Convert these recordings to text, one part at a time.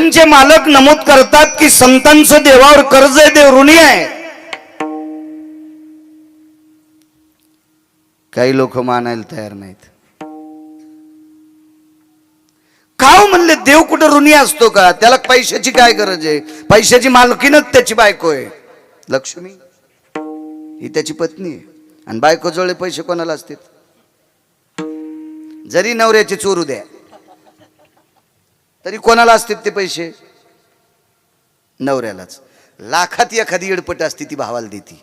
ग्रंथांचे मालक नमूद करतात की संतांचं देवावर कर्ज आहे, देव ऋणी आहे. काही लोक मानायला तयार नाहीत. का म्हणले देव कुठं ऋणी असतो का? त्याला पैशाची काय गरज आहे? पैशाची मालकीनच त्याची बायको आहे. लक्ष्मी ही त्याची पत्नी आहे. आणि बायको जवळ पैसे कोणाला असतात? जरी नवऱ्याचे चोरू द्या तरी कोणाला असतात ते पैसे? नवऱ्यालाच. लाखात एखादी येडपट असते ती भावाला देती.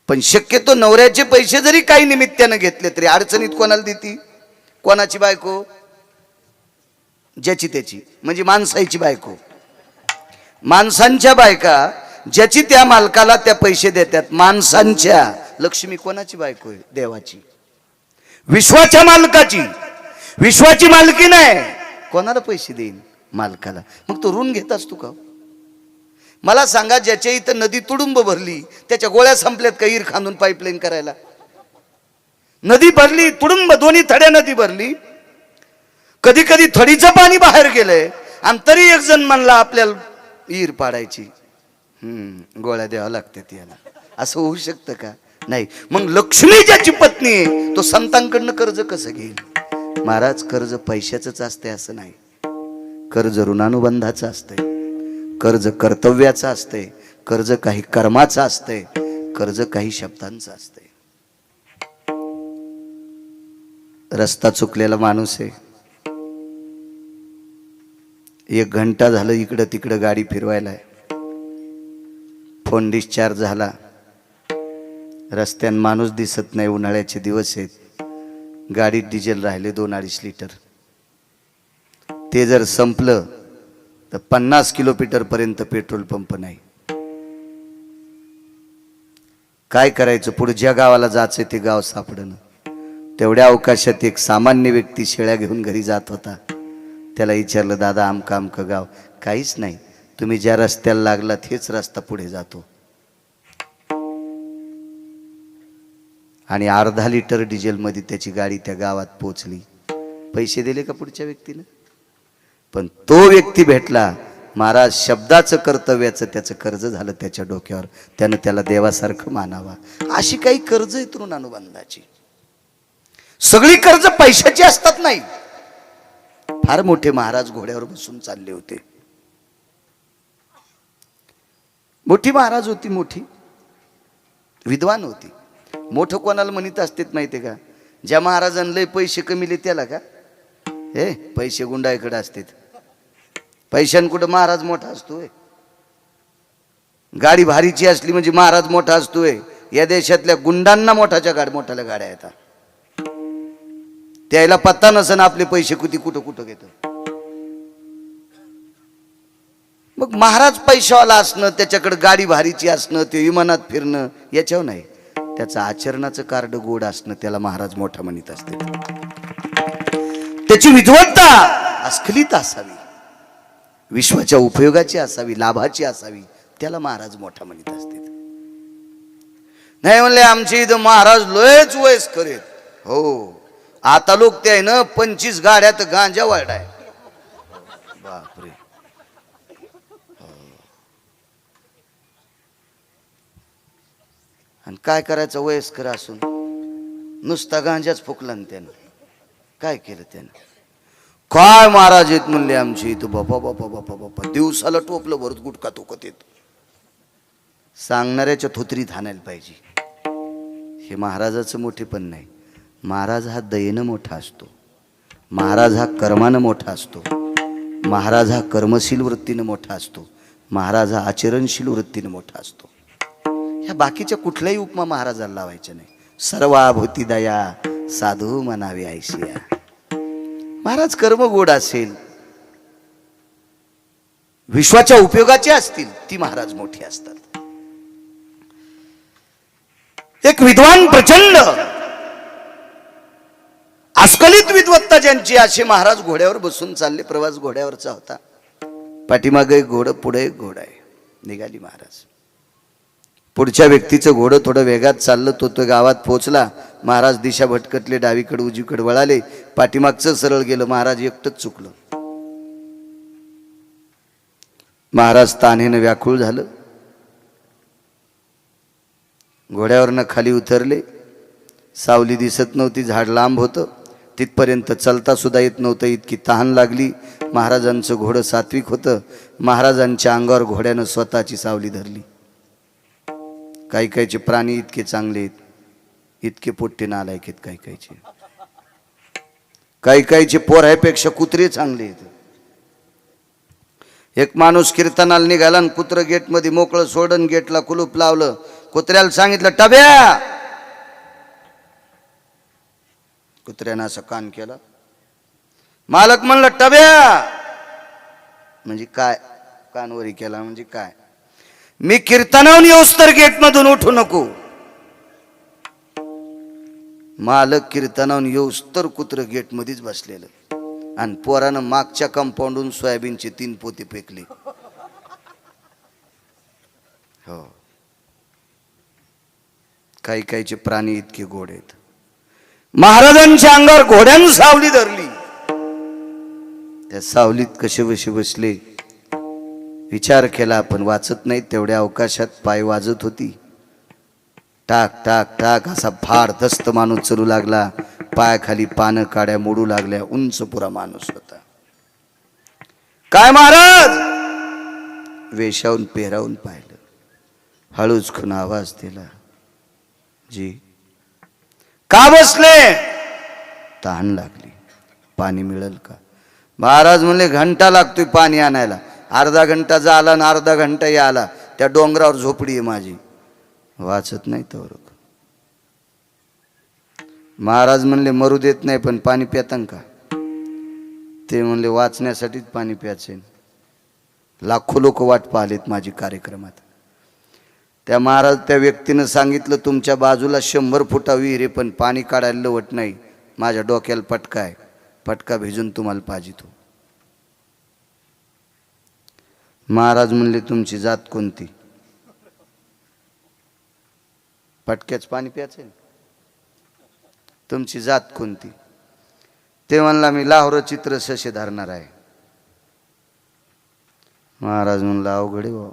पण शक्यतो नवऱ्याचे पैसे जरी काही निमित्तानं घेतले तरी अडचणीत कोणाला देती? कोणाची बायको? ज्याची त्याची, म्हणजे माणसाची बायको. माणसांच्या बायका ज्याची त्या मालकाला त्या पैसे देतात. माणसांच्या. लक्ष्मी कोणाची बायको आहे? देवाची, विश्वाच्या मालकाची. विश्वाची मालकी नाही. कोणाला पैसे देईन? मालकाला. मग तो ऋण घेत असतो का? मला सांगा, ज्याच्या इथं नदी तुडुंब भरली त्याच्या गोळ्या संपल्यात का हिर खांदून पाईपलाईन करायला? नदी भरली तुडुंब, दोन्ही थड्या नदी भरली. कधी कधी थडीचं पाणी बाहेर गेलंय आणि तरी एक जण म्हणला आपल्याला हिर पाडायची. गोळ्या द्यावा लागतात याला. असं होऊ शकतं का? नाही. मग लक्ष्मी ज्याची पत्नी आहे तो संतांकडनं कर्ज कसं घेईल? महाराज, कर्ज पैशाचंच असते असं नाही. कर्ज ऋणानुबंधाचं असतंय, कर्ज कर्तव्याचं असतंय, कर्ज काही कर्माचं असतंय, कर्ज काही शब्दांचं असतंय. रस्ता चुकलेला माणूस आहे, 1 घंटा झालं इकडं तिकडं गाडी फिरवायला, फोन डिस्चार्ज झाला, रस्त्यान माणूस दिसत नाही, उन्हाळ्याचे दिवस आहेत, गाडीत डिझेल राहिले 2-2.5 लिटर. ते जर संपलं तर 50 किलोमीटर पर्यंत पेट्रोल पंप नाही. काय करायचं? पुढे ज्या गावाला जायचं ते गाव सापडणं. तेवढ्या अवकाशात एक सामान्य व्यक्ती शेळ्या घेऊन घरी जात होता. त्याला विचारलं, दादा आमका आमका गाव? काहीच नाही, तुम्ही ज्या रस्त्याला लागलात हेच रस्ता पुढे जातो. आणि 1/2 लिटर डिझेल मध्ये त्याची गाडी त्या गावात पोहोचली. पैसे दिले का पुढच्या व्यक्तीने? पण तो व्यक्ती भेटला. महाराज, शब्दाचं कर्तव्याचं त्याचं कर्ज झालं त्याच्या डोक्यावर. त्यानं त्याला देवासारखं मानावा. अशी काही कर्ज आहेत ऋणानुबंधाची. सगळी कर्ज पैशाची असतात नाही. फार मोठे महाराज घोड्यावर बसून चालले होते. मोठी महाराज होती, मोठी विद्वान होती. मोठं कोणाला म्हणत असतात माहितीये का? ज्या महाराजांना लय पैसे कमीले त्याला का? हे पैसे गुंडाईकडे असतात. पैशांकुठं महाराज मोठा असतोय? गाडी भारीची असली म्हणजे महाराज मोठा असतोय? या देशातल्या गुंडांना मोठ्याल्या गाड्या येतात. त्याला पत्ता नसन आपले पैसे कुठं कुठं घेतो. मग महाराज पैशावाला असणं, त्याच्याकडे गाडी भारीची असणं, ते विमानात फिरणं याच्यावर नाही. त्याचं आचरणाचं कार्ड गोड असणं त्याला महाराज मोठा म्हणत असते. त्याची विद्वत्ता अस्खलित असावी, विश्वाच्या उपयोगाची असावी, लाभाची असावी, त्याला महाराज मोठा म्हणत असते. नाही म्हणले आमच्या इथं महाराज लयच वयस्कर आहेत. हो, आता लोक ते आहे ना 25 गाड्यात गांजा वाढाय. बापरे. आणि काय करायचं वयस्कर असून? नुसता गांजाच फुकला ना त्यानं. काय केलं त्यानं? काय महाराज येत म्हणले आमची इथं? बापा बापा बापा बापा, दिवसाला टोपलं भरत गुटखा तोकत येत. सांगणाऱ्याच्या थोतरीत हाणायला पाहिजे. हे महाराजाचं मोठेपण नाही. महाराज हा दयेनं मोठा असतो. महाराज हा कर्मानं मोठा असतो. महाराज हा कर्मशील वृत्तीनं मोठा असतो. महाराज हा आचरणशील वृत्तीनं मोठा असतो. ह्या बाकीच्या कुठल्याही उपमा महाराजाला लावायच्या नाही. सर्वाभूती दया साधू म्हणावे ऐशिया. महाराज कर्म गोड असेल, विश्वाच्या उपयोगाचे असतील, ती महाराज मोठी असतात. एक विद्वान प्रचंड अस्खलित विद्वत्ता ज्यांची, असे महाराज घोड्यावर बसून चालले. प्रवास घोड्यावरचा होता. पाठीमागे एक घोडं, पुढे एक घोडा आहे. निघाली महाराज. पुढच्या व्यक्तीचं घोडं थोडं वेगात चाललं, तो गावात पोहोचला. महाराज दिशा भटकटले, डावीकडे उजवीकडे वळाले, पाठीमागचं सरळ गेलं. महाराज एकटंच चुकलं. महाराज तान्हेनं व्याकुळ झालं. घोड्यावरनं खाली उतरले. सावली दिसत नव्हती, झाड लांब होतं, तिथपर्यंत चलता सुद्धा येत नव्हतं, इतकी तहान लागली. महाराजांचं घोडं सात्विक होतं. महाराजांच्या अंगावर घोड्यानं स्वतःची सावली धरली. काही काहीचे प्राणी इतके चांगले आहेत, इतके पोट्टे नालायक आहेत. काही काहीचे पोरापेक्षा कुत्रे चांगले आहेत. एक माणूस कीर्तनाला निघाला आणि कुत्र गेटमध्ये मोकळं सोडून गेटला कुलूप लावलं. कुत्र्याला सांगितलं टब्या. कुत्र्यानं असं कान केला. मालक म्हणलं टब्या म्हणजे काय? कानवरी केला म्हणजे काय? मी कीर्तनावून येऊस तर गेटमधून उठू नको. मालक कीर्तनावून येऊस तर कुत्र गेटमध्येच बसलेलं आणि पोरानं मागच्या कंपाऊंडून सोयाबीनचे 3 पोते फेकले. हो, काही काहीचे प्राणी इतके गोड आहेत. महाराजांच्या अंगावर घोड्यानं सावली धरली. त्या सावलीत कसे बसे बसले विचार केला, पण वाचत नाही. तेवढ्या अवकाशात पाय वाजत होती. टाक टाक टाक असा भारदस्त माणूस चलू लागला. पायाखाली पानं काड्या मोडू लागल्या. उंच पुरा माणूस होता. काय महाराज? वेशावून पेहरावून पाहिलं. हळूच खून आवाज दिला. जी का बसले? तहान लागली, पाणी मिळेल का? महाराज म्हणले घंटा लागतोय पाणी आणायला. अर्धा घंटा झाला आणि अर्धा घंटा आला. त्या डोंगरावर झोपडी आहे माझी. वाचत नाही तर. महाराज म्हणले मरू देत नाही, पण पाणी पितान का? ते म्हणले वाचण्यासाठीच पाणी प्यायचे. लाखो लोक वाट पाहलेत माझी कार्यक्रमात. त्या महाराज त्या व्यक्तीनं सांगितलं तुमच्या बाजूला 100 फुटा विहीर आहे, पण पाणी काढायला लवट नाही. माझ्या डोक्याला पटका आहे, पटका भिजून तुम्हाला पाहिजे. महाराज म्हणले तुमची जात कोणती? पटक्याच पाणी प्यायचे. तुमची जात कोणती? ते म्हणला मी लाहोर चित्र ससे धरणार आहे. महाराज म्हणला अवघड आहे भाऊ.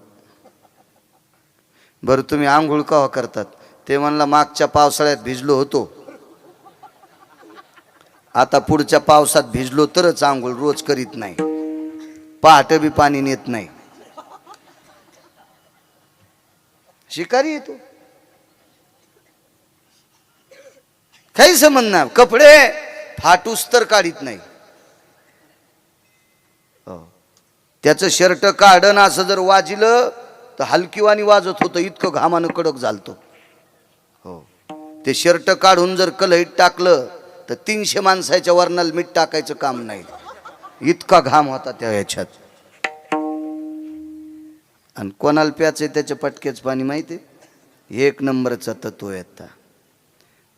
बरं तुम्ही आंघोळ केव्हा करतात? ते म्हणला मागच्या पावसाळ्यात भिजलो होतो, आता पुढच्या पावसात भिजलो तरच आंघोळ, रोज करीत नाही. पहाटे बी पाणी नेत नाही. शिकारी येतो काही संबंध नाही. कपडे फाटूस तर काढीत नाही. त्याचं शर्ट काढणं असं जर वाजिलं तर हलकीवानी वाजत होतं, इतकं घामानं कडक झालतो. हो, ते शर्ट काढून जर कलईत टाकलं तर 300 माणसाच्या वरणाला मीठ टाकायचं काम नाही, इतका घाम होता त्या ह्याच्यात. आणि कोणाला प्यायचंय त्याच्या पटक्याच पाणी माहिती. 1 नंबरचा तत्व येता.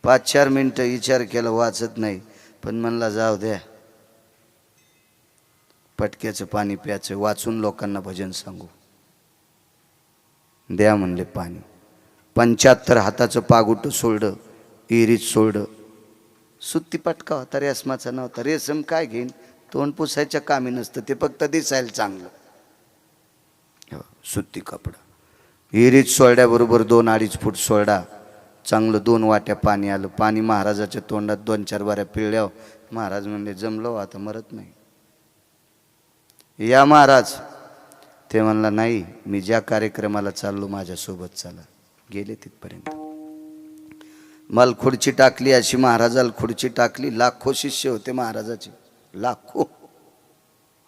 5-4 मिनिटं विचार केला, वाचत नाही, पण म्हणला जाऊ द्या, पटक्याचं पाणी प्यायचं, वाचून लोकांना भजन सांगू. द्या म्हणले पाणी. 75 हाताचं पागुट सोडलं, इरीत सोडलं. सुत्ती पटका होता, रेशमाचा नव्हता. रेशम काय घेईन, तोंड पुसायच्या कामी नसतं, ते फक्त दिसायला चांगलं. सुत्ती कपडा इरीत सोडल्याबरोबर 2-2.5 फूट सोडा. चांगलं 2 वाट्या पाणी आलं. पाणी महाराजाच्या तोंडात 2-4 बाऱ्या पिळल्या. महाराज म्हणले जमलो, आता मरत नाही. या महाराज. ते म्हणला नाही, मी ज्या कार्यक्रमाला चाललो माझ्यासोबत चला. गेले तिथपर्यंत. मला खुर्ची टाकली, अशी महाराजाला खुर्ची टाकली. लाखो शिष्य होते महाराजाचे, लाखो.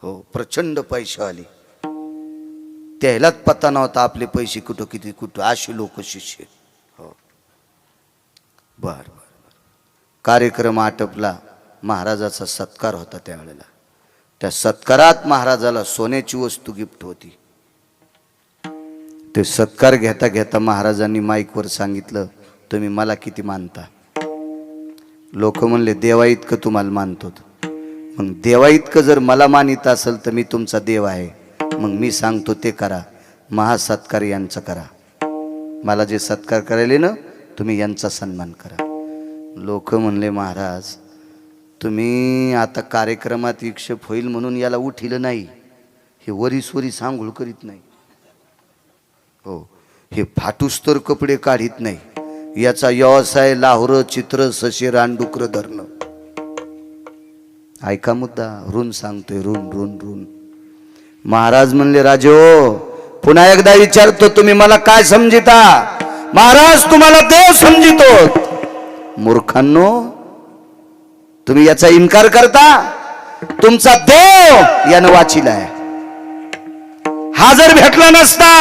हो, प्रचंड पैसे आले. त्यालाच पत्ता नव्हता आपले पैसे कुठं किती कुठं, अशी लोक शिष्य. हो, बर. कार्यक्रम आटपला. महाराजाचा सत्कार होता त्यावेळेला. त्या सत्कारात महाराजाला सोन्याची वस्तू गिफ्ट होती. ते सत्कार घेता घेता महाराजांनी माईकवर सांगितलं तुम्ही मला किती मानता? लोक म्हणले देवा इतकं तुम्हाला मानतो. मग देवा इतकं जर मला मानित असेल तर मी तुमचा देव आहे. मग मी सांगतो ते करा. महासत्कार यांचा करा. मला जे सत्कार करायले ना तुम्ही यांचा सन्मान करा. लोक म्हणले महाराज तुम्ही आता कार्यक्रमात विक्षेप होईल म्हणून याला उठिलं नाही, हे वरीसवरी सांगूळ करीत नाही, हो हे फाटूस्तर कपडे काढीत नाही, याचा व्यवसाय लाहोर चित्र सशे रानडुकर धरणं. ऐका मुद्दा, ऋण सांगतोय, ऋण ऋण ऋण. महाराज म्हणले राजो पुन्हा एकदा विचारतो तुम्ही मला काय समजिता? महाराज तुम्हाला देव समजितो. मूर्खांनो तुम्ही याचा इन्कार करता, तुमचा देव यानं वाचिलाय. हा जर भेटला नसता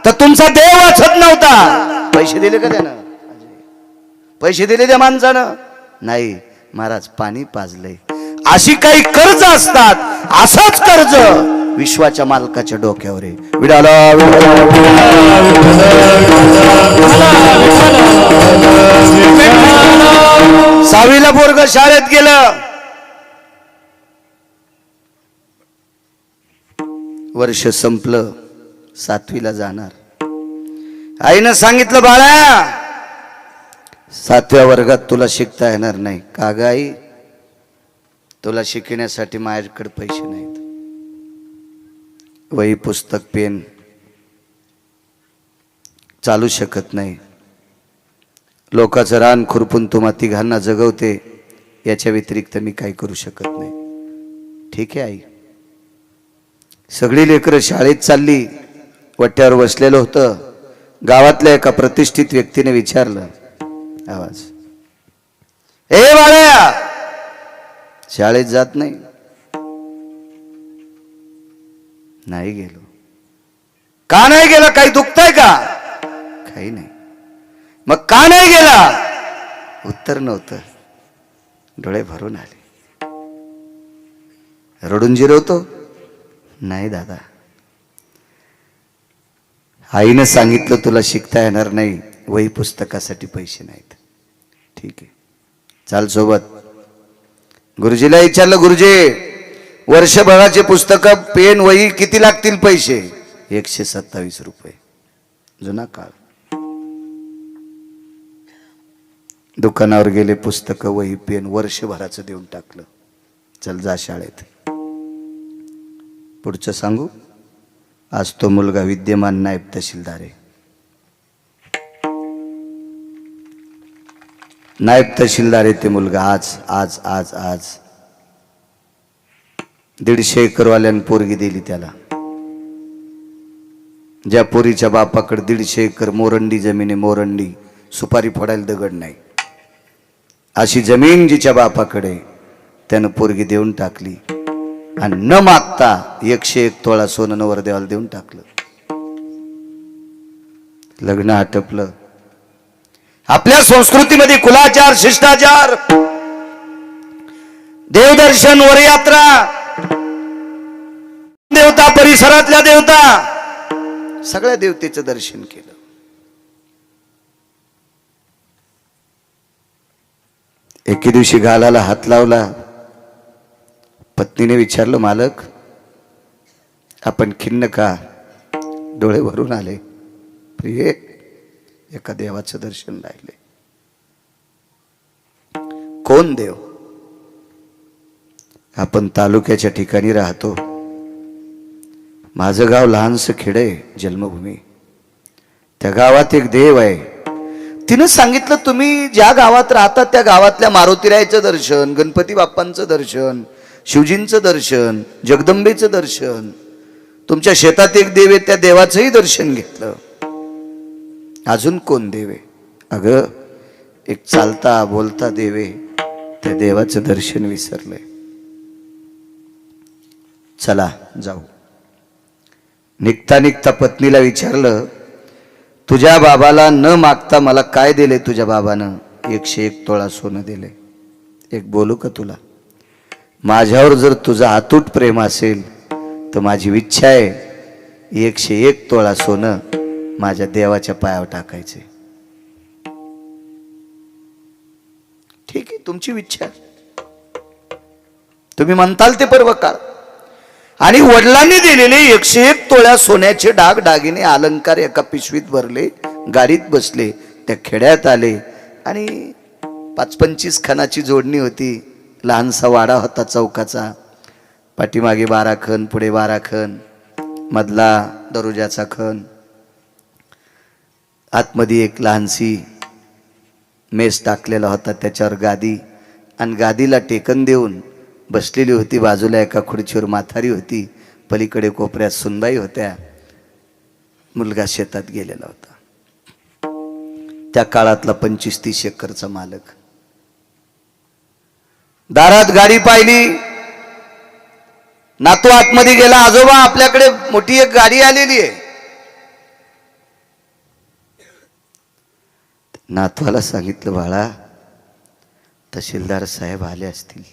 तर तुमचा देव वाचत नव्हता. पैसे दिले का त्यानं? पैसे दिले त्या माणसानं? नाही महाराज पाणी पाजलंय. अशी काही कर्ज असतात, असंच कर्ज विश्वाच्या मालकाच्या डोक्यावर आहे. सहावीला पोरग शाळेत गेलं, वर्ष संपलं, 7वीला जाणार. आईनं सांगितलं बाळा 7व्या वर्गात तुला शिकता येणार नाही. का ग आई? तुला शिकण्यासाठी माझ्याकडे पैसे नाहीत. वही पुस्तक पेन चालू शकत नाही. लोकांचं रान खुरपून तुम्हा तिघांना जगवते, याच्या व्यतिरिक्त मी काही करू शकत नाही. ठीक आहे आई. सगळी लेकरं शाळेत चालली. वट्यावर बसलेलं होतं. गावातल्या एका प्रतिष्ठित व्यक्तीने विचारलं, आवाज, ए बाळा शाळेत जात नाही? नाही गेलो. का नाही गेला? काही दुखतंय का? काही नाही. मग का नाही गेला? उत्तर नव्हतं. डोळे भरून आले. रडून जिरवतो? नाही दादा, आईनं सांगितलं तुला शिकता येणार नाही, वही पुस्तकासाठी पैसे नाहीत. ठीक आहे चाल सोबत. गुरुजीला विचारलं, गुरुजी वर्षभराचे पुस्तक पेन वही किती लागतील पैसे? 127 रुपये. जुना काळ. दुकानावर गेले, पुस्तक वही पेन वर्षभराचं देऊन टाकलं. चल जा शाळेत. पुढचं सांगू. आज तो मुलगा विद्यमान नायब तहसीलदार आहे. नायब तहसीलदार आहे ते मुलगा. आज आज आज आज 150 एकरवाल्यानं पोरगी दिली त्याला. ज्या पोरीच्या बापाकडे 150 एकर मोरंडी जमीन आहे, मोरंडी, सुपारी फोडायला दगड नाही, अशी जमीन जिच्या बापाकडे, त्यानं पोरगी देऊन टाकली. आणि न मागता 101 तोळा सोनं नवरदेवाला देऊन टाकलं. लग्न आटपलं. आपल्या संस्कृतीमध्ये कुलाचार, शिष्टाचार, देवदर्शन, वरयात्रा, देवता, परिसरातल्या देवता, सगळ्या देवतेचं दर्शन केलं. एके दिवशी गालाला हात लावला. पत्नीने विचारलं, मालक आपण खिन्न का? डोळे भरून आले. प्रिय, एका देवाचं दर्शन राहिले. कोण देव? आपण तालुक्याच्या ठिकाणी राहतो. माझं गाव लहानसं खेड आहे, जन्मभूमी. त्या गावात एक देव आहे. तिनं सांगितलं तुम्ही ज्या गावात राहतात त्या गावातल्या मारुतीरायाचं दर्शन, गणपती बाप्पांचं दर्शन, शिवजींचं दर्शन, जगदंबेचं दर्शन, तुमच्या शेतात एक देव आहे त्या देवाचंही दर्शन घेतलं. अजून कोण देव आहे? अगं एक चालता बोलता देव आहे, त्या देवाचं दर्शन विसरलंय. चला जाऊ. निघता निघता पत्नीला विचारलं, तुझ्या बाबाला न मागता मला काय दिले तुझ्या बाबानं? 101 तोळा सोनं दिले. एक बोलू का तुला? माझ्यावर जर तुझं अतूट प्रेम असेल तर माझी इच्छा आहे 101 तोळा सोनं माझ्या देवाच्या पायावर टाकायचे. ठीक आहे, तुमची इच्छा, तुम्ही म्हणताल ते पर्व काळ. आणि वडिलांनी दिलेले 101 तोळ्या सोन्याचे डाग दागिने अलंकार एका पिशवीत भरले, गाडीत बसले, त्या खेड्यात आले आणि 25 खणाची जोडणी होती. लहानसा वाडा होता चौकाचा, पाठीमागे 12 खण, पुढे 12 खण, मधला दरोजाचा खण, आतमध्ये एक लहानशी मेस टाकलेला होता, त्याच्यावर गादी, आणि गादीला टेकन देऊन बसलेली होती. बाजूला एका खुर्चीवर म्हातारी होती, पलीकडे कोपऱ्यात सुनबाई होत्या. मुलगा शेतात गेलेला होता. त्या काळातला 25-30 एकरचा मालक. दारात गाडी पाहिली, नातू आतमध्ये गेला, आजोबा आपल्याकडे मोठी एक गाडी आलेली आहे. नातवाला सांगितलं, बाळा तहसीलदार साहेब आले असतील.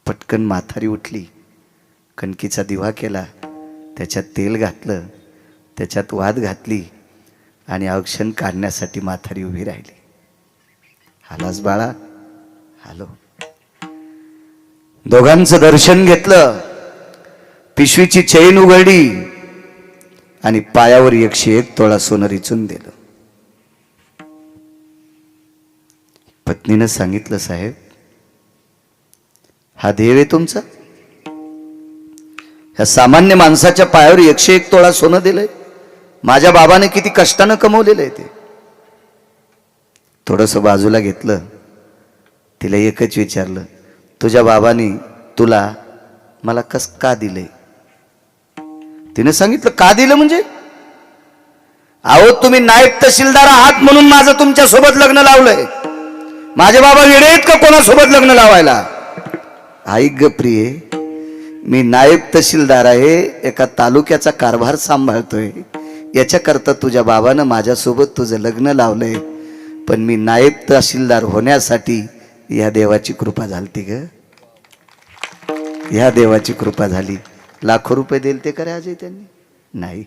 पटकन म्हातारी उठली, कणकीचा दिवा केला, त्याच्यात तेल घातलं, त्याच्यात वाद घातली आणि औक्षण काढण्यासाठी म्हातारी उभी राहिली. आलास बाळा? आलो. दोघांचं दर्शन घेतलं, पिशवीची चैन उघडली आणि पायावर 101 तोळा सोनं रिचून दिलं. पत्नीनं सांगितलं, साहेब हा देव आहे तुमचा? ह्या सामान्य माणसाच्या पायावर 101 तोळा सोनं दिलंय? माझ्या बाबाने किती कष्टानं कमवलेलं आहे ते. थोडंसं बाजूला घेतलं, तिला एकच विचारलं, तुझ्या बाबांनी तुला मला कस का दिलंय? तिने सांगितलं, का दिलं म्हणजे? अहो तुम्ही नायब तहसीलदार आहात म्हणून माझं तुमच्या सोबत लग्न लावलंय. माझे बाबा वेडे आहेत का कोणासोबत लग्न लावायला? ऐक ग प्रिये, मी नायब तहसीलदार आहे, एका तालुक्याचा कारभार सांभाळतोय. याच्याकरता तुझ्या बाबानं माझ्यासोबत तुझं लग्न लावलंय. पण मी नायब तहसीलदार होण्यासाठी या देवाची कृपा झालती ग, ह्या देवाची कृपा झाली. लाखो रुपये दिले ते करे अजय त्यांनी? नाही,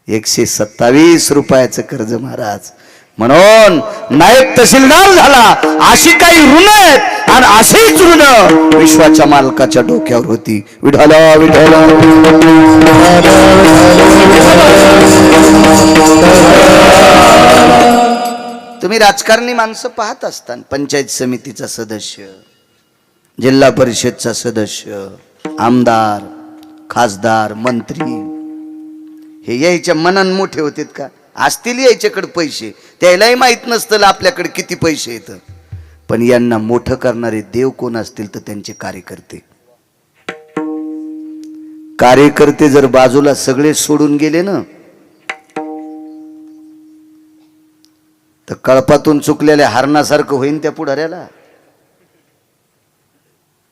127 रुपयाचं कर्ज महाराज. म्हणून नायब तहसीलदार झाला. अशी काही ऋण आहेत आणि अशीच ऋण विश्वाच्या मालकाच्या डोक्यावर होती. विठ्ठला विठ्ठला. तुम्ही राजकारणी माणसं पाहत असताना, पंचायत समितीचा सदस्य, जिल्हा परिषदचा सदस्य, आमदार, खासदार, मंत्री, हे यायच्या मनान मोठे होते का? असतील यायच्याकडे पैसे, त्यालाही माहित नसतं आपल्याकडे किती पैसे येतं. पण यांना मोठं करणारे देव कोण असतील तर त्यांचे कार्यकर्ते. कार्यकर्ते जर बाजूला सगळे सोडून गेले ना, तर कळपातून चुकलेल्या हरणासारखं होईन त्या पुढाऱ्याला.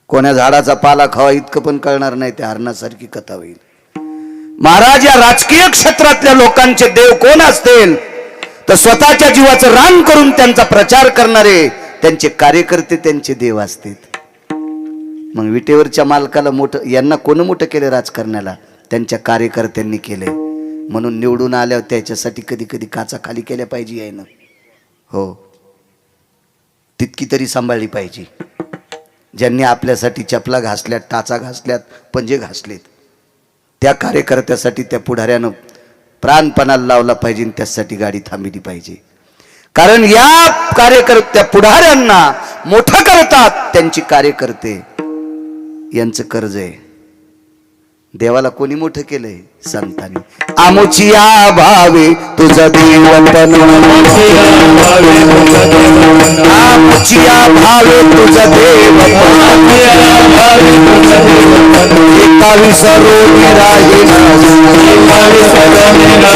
कोण्या झाडाचा पाला खावा इतकं पण कळणार नाही, त्या हरणासारखी कथा होईल. महाराज, या राजकीय क्षेत्रातल्या लोकांचे देव कोण असतील तर स्वतःच्या जीवाचं रान करून त्यांचा प्रचार करणारे त्यांचे कार्यकर्ते त्यांचे देव असतील. मग विटेवरच्या मालकाला मोठं, यांना कोण मोठं केलं राजकारणाला? त्यांच्या कार्यकर्त्यांनी केले. म्हणून निवडून आल्यावर त्याच्यासाठी कधी कधी काचा खाली केल्या पाहिजे आहे ना. हो, तितकी तरी सांभाळली पाहिजे. ज्यांनी आपल्यासाठी चपला घासल्यात, टाचा घासल्यात, पंजे घासलेत, त्या कार्यकर्त्यासाठी त्या पुढाऱ्यानं प्राणपणाला लावला पाहिजे, त्यासाठी गाडी थांबली पाहिजे. कारण या कार्यकर्त्या पुढाऱ्यांना मोठं करतात त्यांची कार्यकर्ते. यांचं कर्ज आहे. देवाला कोणी मोठं केलंय? संतांनी. आमुचिया भावे तुझं देवपण, आमुचिया भावे तुझं देवपण, एका विसरून राहिला, एका विसरून राहिला,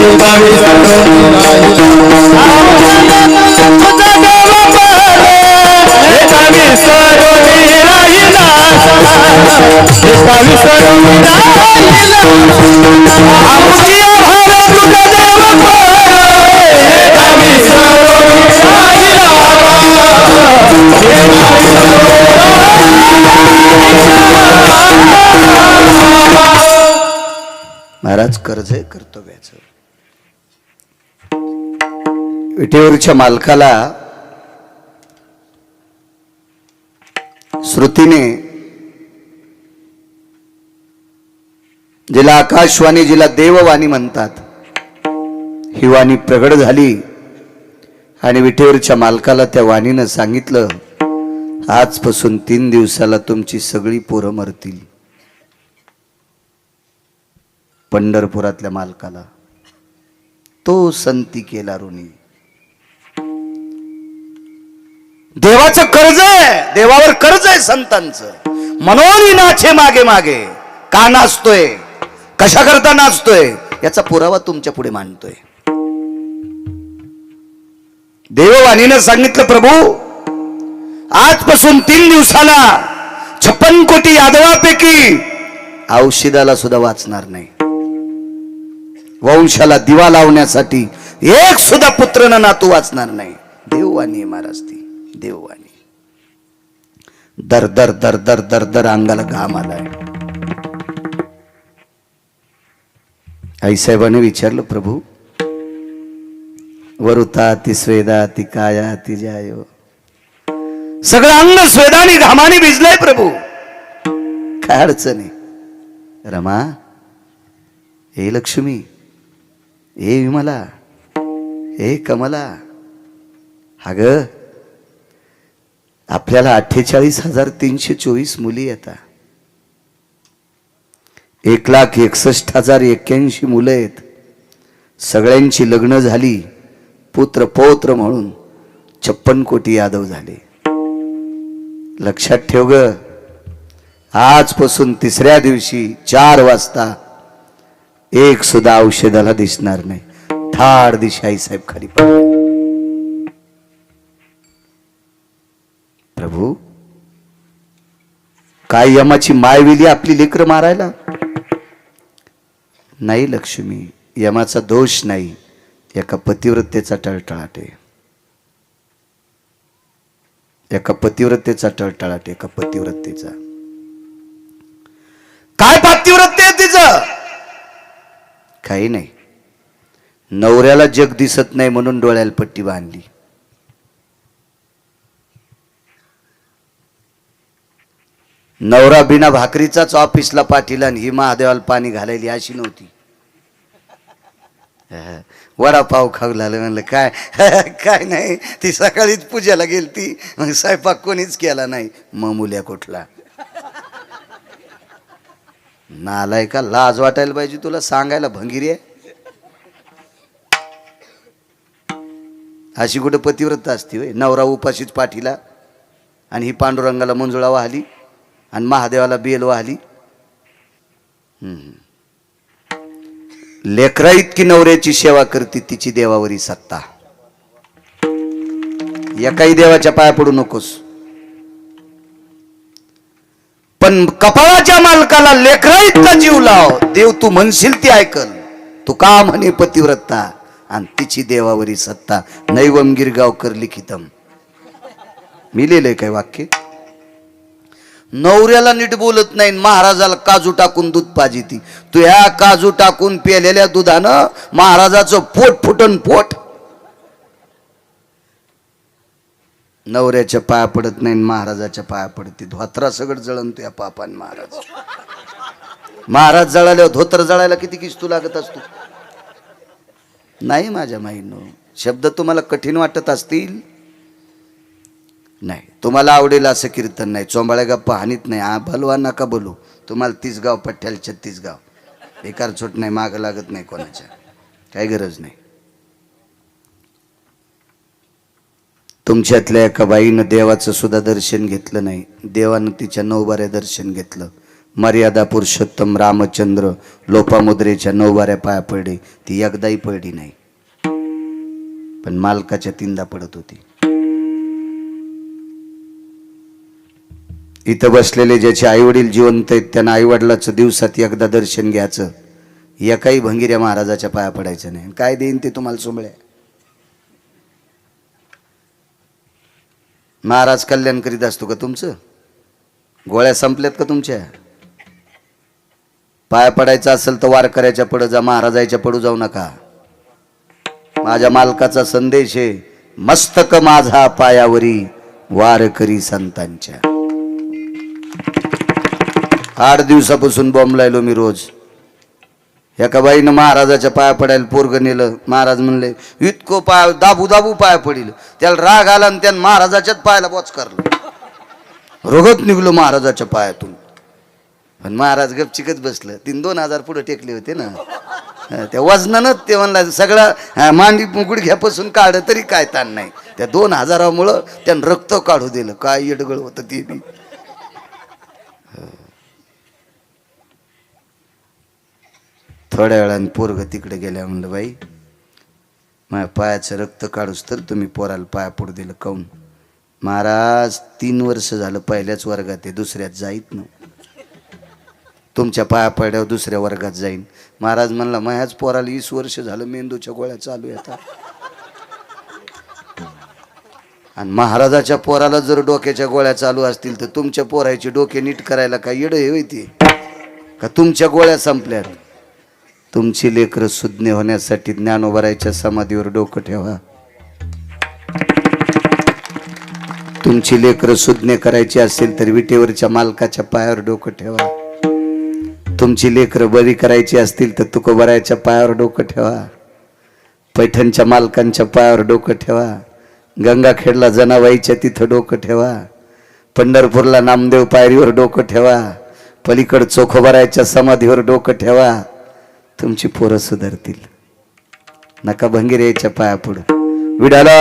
एका विसरून राहिला. तुझं देवपण एका विसरून राहिला, एका विसरून राहिला. आमुचिया भावे तुझं देवपण, एका विसरून राहिला, एका महाराज कर्ज आहे कर्तव्याचं. विटेवरच्या मालकाला श्रुतीने जिला आकाशवाणी, जिला देववाणी म्हणतात, ही वाणी प्रगट झाली आणि विटेवरच्या मालकाला त्या वाणीनं सांगितलं, आजपासून 3 दिवसाला तुमची सगळी पोरं मरतील. पंढरपुरातल्या मालकाला तो संती केला ऋणी. देवाचं कर्ज आहे, देवावर कर्ज आहे संतांचं. मनोनी नाचे मागे मागे. का नाचतोय, कशा करता नाचतोय, याचा पुरावा तुमच्या पुढे मांडतोय. देववाणीनं सांगितलं, प्रभू आजपासून 3 दिवसाला 56 कोटी यादवापैकी औषधाला सुद्धा वाचणार नाही. वंशाला दिवा लावण्यासाठी एक सुद्धा पुत्र न नातू वाचणार नाही. देववाणी महाराज ती देववाणी. दर दर दर दर दर दर अंगाला घाम आलाय. आईसाहेबांनी विचारलं, प्रभू वरुता ती स्वेदा ती काया ती जायो, सगळं अंग स्वेदानी घामाने भिजलंय प्रभू, काय अडचण आहे? रमा, हे लक्ष्मी, हे विमला, हे कमला, अग आपल्याला 48,324 मुली येतात. 1,61,081 मुलं आहेत. सगळ्यांची लग्न झाली, पुत्र पौत्र म्हणून 56 कोटी यादव झाले. लक्षात ठेव ग, आजपासून 3ऱ्या दिवशी 4 वाजता एक सुद्धा औषधाला दिसणार नाही. धाड दिशा आईसाहेब खाली पडले. प्रभू काय यमाची माय विली आपली लेकर मारायला? नाही लक्ष्मी, यमाचा दोष नाही, एका पतिव्रतेचा टळटळाट आहे. एका पतिव्रतेचा टळटळाट, एका पतिव्रतेचा. काय पतिव्रते आहे तिचं? काही नाही, नवऱ्याला जग दिसत नाही म्हणून डोळ्याला पट्टी बांधली. नवरा बिना भाकरीचाच ऑफिसला पाठीला आणि ही महादेवाला पाणी घालायली अशी नव्हती. वडापाव खाऊ लागलं. म्हणलं काय काय नाही, ती सकाळीच पूजेला गेलती, मग स्वयंपाक कोणीच केला नाही. मग मुल्या कुठला नालाय का, लाज वाटायला पाहिजे तुला सांगायला. भंगिरी आहे अशी कुठं पतिव्रता असती होय? नवरा उपाशीच पाठीला आणि ही पांडुरंगाला मंजुळा वाहली आणि महादेवाला बेल वाहली. लेकरा इतकी नवऱ्याची सेवा करते, तिची देवावरी सत्ता. एकाही देवाच्या पाया पडू नकोस, पण कपाळाच्या मालकाला लेकरा इतका जीव लाव. देव तू म्हणशील ती ऐकल. तू का म्हणे पतिव्रता आणि तिची देवावरी सत्ता. नैवम गिरगावकर लिखितम. मी लिहिलंय काय वाक्य? नवऱ्याला नीट बोलत नाही, महाराजाला काजू टाकून दूध पाजिती. तू ह्या काजू टाकून पेलेल्या दुधानं महाराजाचं पोट फुटन पोट. नवऱ्याच्या पाया पडत नाही, महाराजाच्या पाया पडते. धोत्रा सगळं जळण तुया पापान. महाराज जळाल्यावर धोत्र जळायला किती किस्तू लागत असतो? नाही माझ्या माईनो, शब्द तुम्हाला कठीण वाटत असतील, नाही तुम्हाला आवडेल असं कीर्तन नाही. चोंबाळ्या गप्पा हानीत नाही. भलवा नका बोलू. तुम्हाला 30 गाव पठ्ठ्याला 36 गाव. बेकार छोट नाही, माग लागत नाही कोणाच्या, काही गरज नाही. तुमच्यातल्या एका बाईनं देवाचं सुद्धा दर्शन घेतलं नाही. देवानं तिच्या 9 बाऱ्या दर्शन घेतलं. मर्यादा पुरुषोत्तम रामचंद्र लोपामुद्रेच्या 9 बाऱ्या पाया पडले. ती एकदाही पडली नाही, पण मालकाच्या 3दा पडत होती. इथं बसलेले ज्याचे आईवडील जिवंत आहेत त्यांना आईवडिलाचं दिवसात एकदा दर्शन घ्यायचं. एकाही भंगिऱ्या महाराजाच्या पाया पडायचं नाही. काय देईन ते तुम्हाला सोबळ्या. महाराज कल्याण करीत असतो का तुमचं? गोळ्या संपल्यात का तुमच्या? पाया पडायचं असेल तर वारकऱ्याच्या पुढे जा, महाराजाच्या पुढे जाऊ नका. माझ्या मालकाचा संदेश आहे, मस्तक माझा पायावरी वारकरी संतांच्या. 8 दिवसापासून बॉम्ब लायलो मी रोज. एका बाईनं महाराजाच्या पाया पडायला पोरग नेलं. महाराज म्हणले इतकं पाय दाबू दाबू पाया पडिल. त्याला राग आला आणि त्यानं महाराजाच्याच पायाला बोच करलं. रोगत निघलो महाराजाच्या पायातून. पण महाराज गपचिकच बसलं. 2,000 पुढे टेकले होते ना, त्या वजनानं ते म्हणला सगळा मांडी गुडघ्यापासून काढ तरी काय ताण नाही. त्या 2,000मुळं त्यानं रक्त काढू दिलं. काय येडगळ होतं ते बी. थोड्या वेळाने पोरग तिकडे गेल्या. म्हणलं बाई माझ्या पायाचं रक्त काढूस तर तुम्ही पोराला पाया पडू दिलं काऊन? महाराज 3 वर्ष झालं पहिल्याच वर्गात आहे, दुसऱ्यात जाईत ना. तुमच्या पाया पड्यावर दुसऱ्या वर्गात जाईन. महाराज म्हणला माझ्याच पोराला 20 वर्ष झालं मेंदूच्या गोळ्या चालू येतात. आणि महाराजाच्या पोराला जर डोक्याच्या गोळ्या चालू असतील तर तुमच्या पोराची डोके नीट करायला काय येडं हे होती का? तुमच्या गोळ्या संपल्यात. तुमची लेकरं सुज्ञ होण्यासाठी ज्ञानोबरायच्या समाधीवर डोकं ठेवा. तुमची लेकरं सुज्ञ करायची असेल तर विटेवरच्या मालकाच्या पायावर डोकं ठेवा. तुमची लेकरं बरी करायची असतील तर तुकोबरायच्या पायावर डोकं ठेवा. पैठणच्या मालकांच्या पायावर डोकं ठेवा. गंगाखेडला जनाबाईच्या तिथं डोकं ठेवा. पंढरपूरला नामदेव पायरीवर डोकं ठेवा. पलीकड चोखोबरायच्या समाधीवर डोकं ठेवा. तुमची पोरं सुधारतील. नका भंगीर यायच्या पाया पुढं. विडाला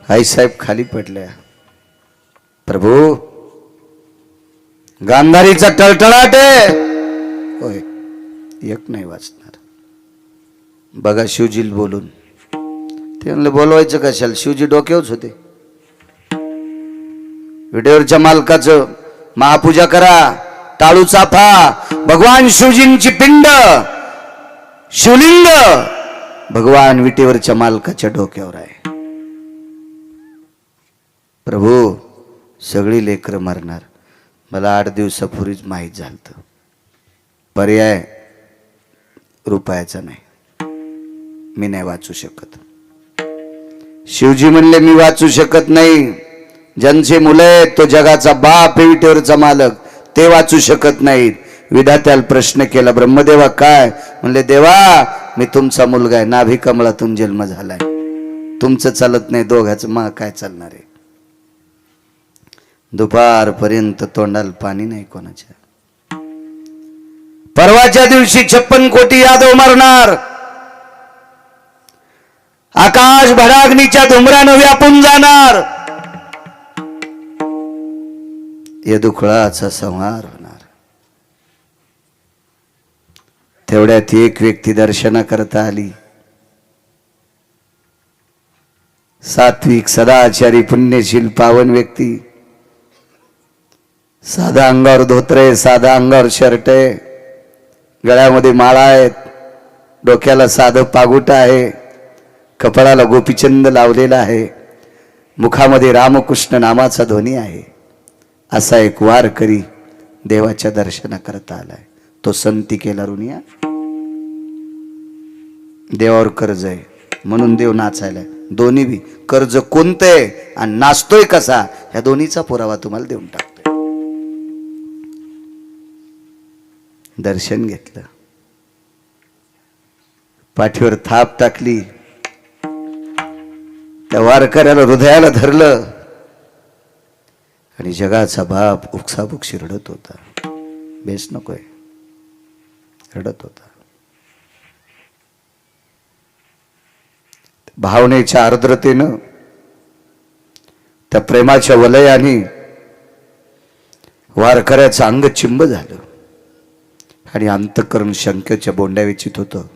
आई साहेब खाली पडल्या. प्रभू गांधारीचा टळटळाट आहे. होय एक नाही वाचणार. बघा शिवजीला बोलून. ते म्हणलं बोलवायचं कशाला, शिवजी डोक्यावरच होते. विटेवरच्या मालकाचं महापूजा करा. टाळू चाफा भगवान शिवजींची पिंड शिवलिंग भगवान विटेवरच्या मालकाच्या डोक्यावर आहे. प्रभू सगळी लेकरं मरणार. मला 8 दिवसापूर्वीच माहीत झालं. पर्याय रुपयाचा नाही. मी नाही वाचू शकत. शिवजी म्हणले मी वाचू शकत नाही. ज्यांचे मुलं आहेत तो जगाचा बाप आहे, विटेवरचा मालक, ते वाचू शकत नाहीत. विधात्याला प्रश्न केला ब्रह्मदेवा काय? म्हणले देवा मी तुमचा मुलगा आहे. नाभी कमळातून जन्म झालाय. तुमचं चालत नाही, दोघांचं मग काय चालणार आहे? दुपारपर्यंत तोंडाला पाणी नाही कोणाच्या. परवाच्या दिवशी 56 कोटी यादव मरणार. आकाश भडाग्नीच्या धुमरानं व्यापून जाणार. यदुकुळाचा संहार होणार. तेवढ्यात एक व्यक्ती दर्शनाकरता आली. सात्विक सदाचारी पुण्यशील पावन व्यक्ती. साधा अंगावर धोतर आहे, साधा अंगावर शर्ट आहे, गळ्यामध्ये माळा आहेत, डोक्याला साधं पागुट आहे, कपाळाला गोपीचंद लावलेला आहे, मुखामध्ये रामकृष्ण नामाचा ध्वनी आहे. असा एक वारकरी देवाच्या दर्शनाकरता आलाय. तो संती केला रुनिया. देवावर कर्ज आहे म्हणून देव नाचायला. दोन्ही बी कर्ज कोणतंय आणि नाचतोय कसा ह्या दोन्हीचा पुरावा तुम्हाला देऊन टाकतोय. दर्शन घेतलं, पाठीवर थाप टाकली, त्या वारकऱ्याला हृदयाला धरलं आणि जगाचा बाप उकसाबुकशी रडत होता. बेस नकोय, रडत होता. भावनेच्या आर्द्रतेनं, त्या प्रेमाच्या वलयाने वारकऱ्याचं अंग चिंब झालं आणि अंतःकरण शंकेच्या बोंड्या विचित होतं.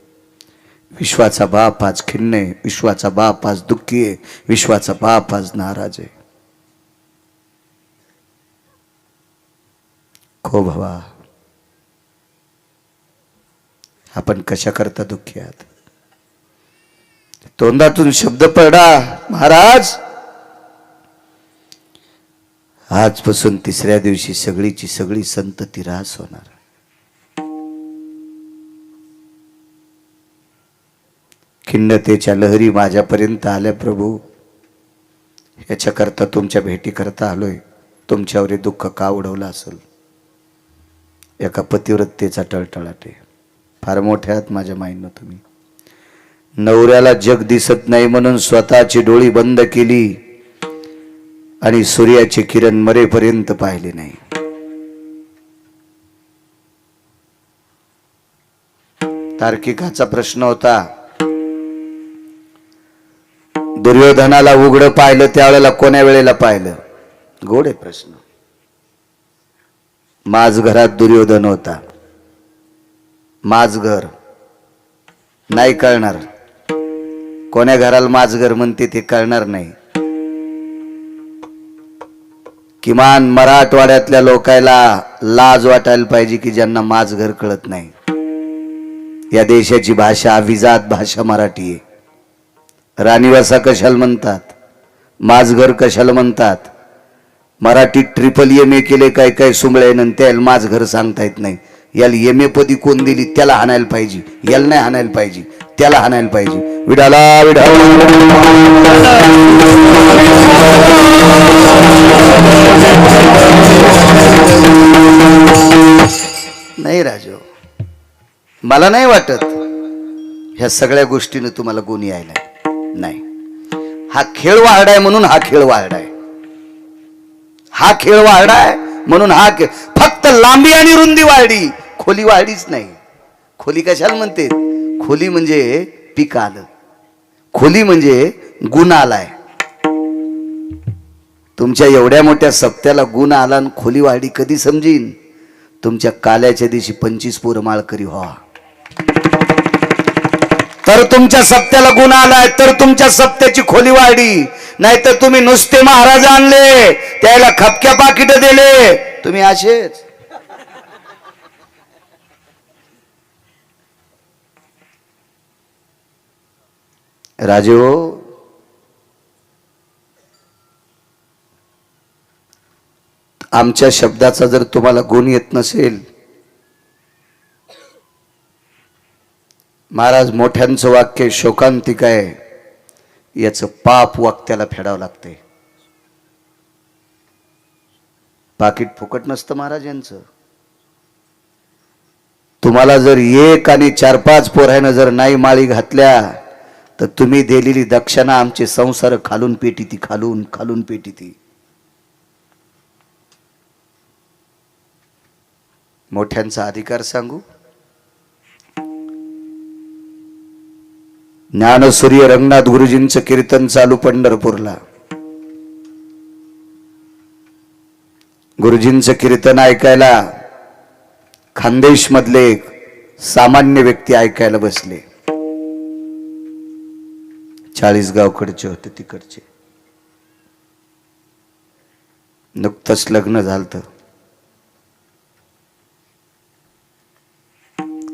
विश्वाचा बाप आज खिन्न आहे, विश्वाचा बाप आज दुःखी आहे, विश्वाचा बाप आज नाराज आहे. खो भवा, आपण कशा करता दुःखी आहात? तोंडातून शब्द पडा, महाराज आजपासून 3ऱ्या दिवशी सगळीची सगळी संतती ऱ्हास होणार. खिन्नतेच्या लहरी माझ्यापर्यंत आल्या प्रभू. याच्याकरता तुमच्या भेटी करता आलोय. तुमच्यावर हे दुःख का उडवलं असेल? एका पतिव्रतेचा टळटळाट आहे. फार मोठ्या आहात माझ्या माईनं तुम्ही. नवऱ्याला जग दिसत नाही म्हणून स्वतःची डोळी बंद केली आणि सूर्याचे किरण मरेपर्यंत पाहिले नाही. तार्किकाचा प्रश्न होता, दुर्योधनाला उघड पाहिलं त्यावेळेला कोण्या वेळेला पाहिलं? गोड आहे प्रश्न. माझ घरात दुर्योधन होता. माझ घर नाही कळणार. कोण्या घराला माझ घर म्हणते ते कळणार नाही. किमान मराठवाड्यातल्या लोकायला लाज वाटायला पाहिजे की ज्यांना माझ घर कळत नाही. या देशाची भाषा अभिजात भाषा मराठी आहे. राणीवासा कशाला म्हणतात? माझ घर कशाला म्हणतात? मराठीत MA केले काय काय सुंबळे न त्याला माझ घर सांगता येत नाही. याला MA पदी कोण दिली? त्याला हाणायला पाहिजे. याला नाही हाणायला पाहिजे, त्याला हाणायला पाहिजे. विडाला विडा नाही राजू, मला नाही वाटत ह्या सगळ्या गोष्टीनं तुम्हाला गुण यायला नाही. हा खेळ वाढाय म्हणून हा खेळ वाढाय. हा खेळ वाढाय म्हणून हा खेळ. फक्त लांबी आणि रुंदी वाढली, खोली वाढलीच नाही. खोली कशाला म्हणते? खोली म्हणजे पीक आलं. खोली म्हणजे गुण आलाय. तुमच्या एवढ्या मोठ्या सप्त्याला गुण आला आणि खोली वाढली कधी समजीन? तुमच्या काल्याच्या दिवशी 25 पोरं माळकरी व्हा, तर तुमच्या सप्त्याला गुण आलाय, तर तुमच्या सप्त्याची खोली वाढली. नाहीतर तुम्ही नुसते महाराज आणले, त्याला खपक्या पाकिट दिले, तुम्ही असेच. राजे हो, आमच्या शब्दाचा जर तुम्हाला गुण येत नसेल, महाराज मोठ्यांचं वाक्य शोकांतिक आहे, याचं पाप वाक्याला फेडावं लागते. पाकिट फुकट नसतं महाराज यांचं. तुम्हाला जर 1 आणि 4-5 पोरानं जर नाही माळी घातल्या तर तुम्ही दिलेली दक्षिणा आमचे संसार खालून पेटी ती, खालून खालून पेटी ती. मोठ्यांचा अधिकार सांगू? ज्ञानसूर्य रंगनाथ गुरुजींचं कीर्तन चालू पंढरपूरला. गुरुजींचं कीर्तन ऐकायला खानदेश मधले सामान्य व्यक्ती ऐकायला बसले. 40 गावकडचे होते तिकडचे. नुकतंच लग्न झालं.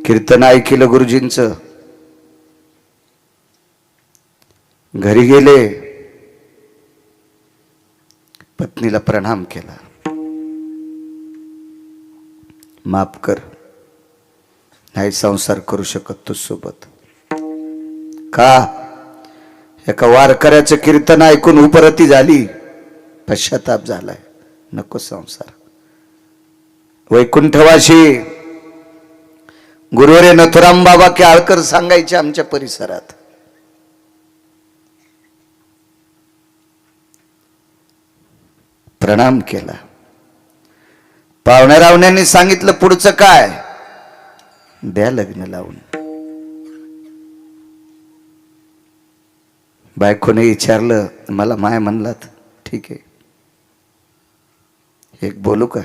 कीर्तन ऐकलं गुरुजींचं. घरी गेले, पत्नीला प्रणाम केला. माफ कर, नाही संसार करू शकत तू सोबत. का? एका वारकऱ्याचं कीर्तन ऐकून उपरती झाली, पश्चाताप झालाय, नको संसार. वैकुंठवाशी गुरुवरे नथुराम बाबा केळकर सांगायचे आमच्या परिसरात. प्रणाम केला. पाहुण्या रावण्यांनी सांगितलं पुढचं काय? द्या लग्न लावून. बायकोने विचारलं, मला माय म्हणलात, ठीक आहे, एक बोलू का?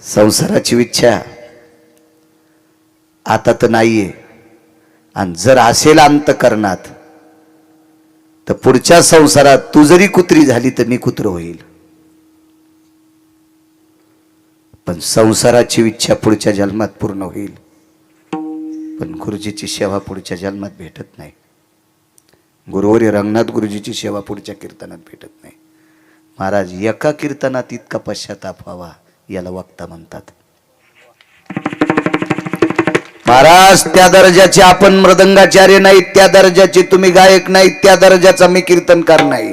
संसाराची इच्छा आता तर नाहीये, आणि जर असेल अंतकरणात तर पुढच्या संसारात तू जरी कुत्री झाली तर मी कुत्र होईल. पण संसाराची इच्छा पुढच्या जन्मात पूर्ण होईल, पण गुरुजीची सेवा पुढच्या जन्मात भेटत नाही. गुरुवर्य रंगनाथ गुरुजीची सेवा पुढच्या कीर्तनात भेटत नाही. महाराज, एका कीर्तनात इतका पश्चाताप व्हावा याला वक्ता म्हणतात. महाराज त्या दर्जाचे आपण मृदंगाचार्य नाहीत, त्या दर्जाचे तुम्ही गायक नाहीत, त्या दर्जाचा मी कीर्तनकार नाही,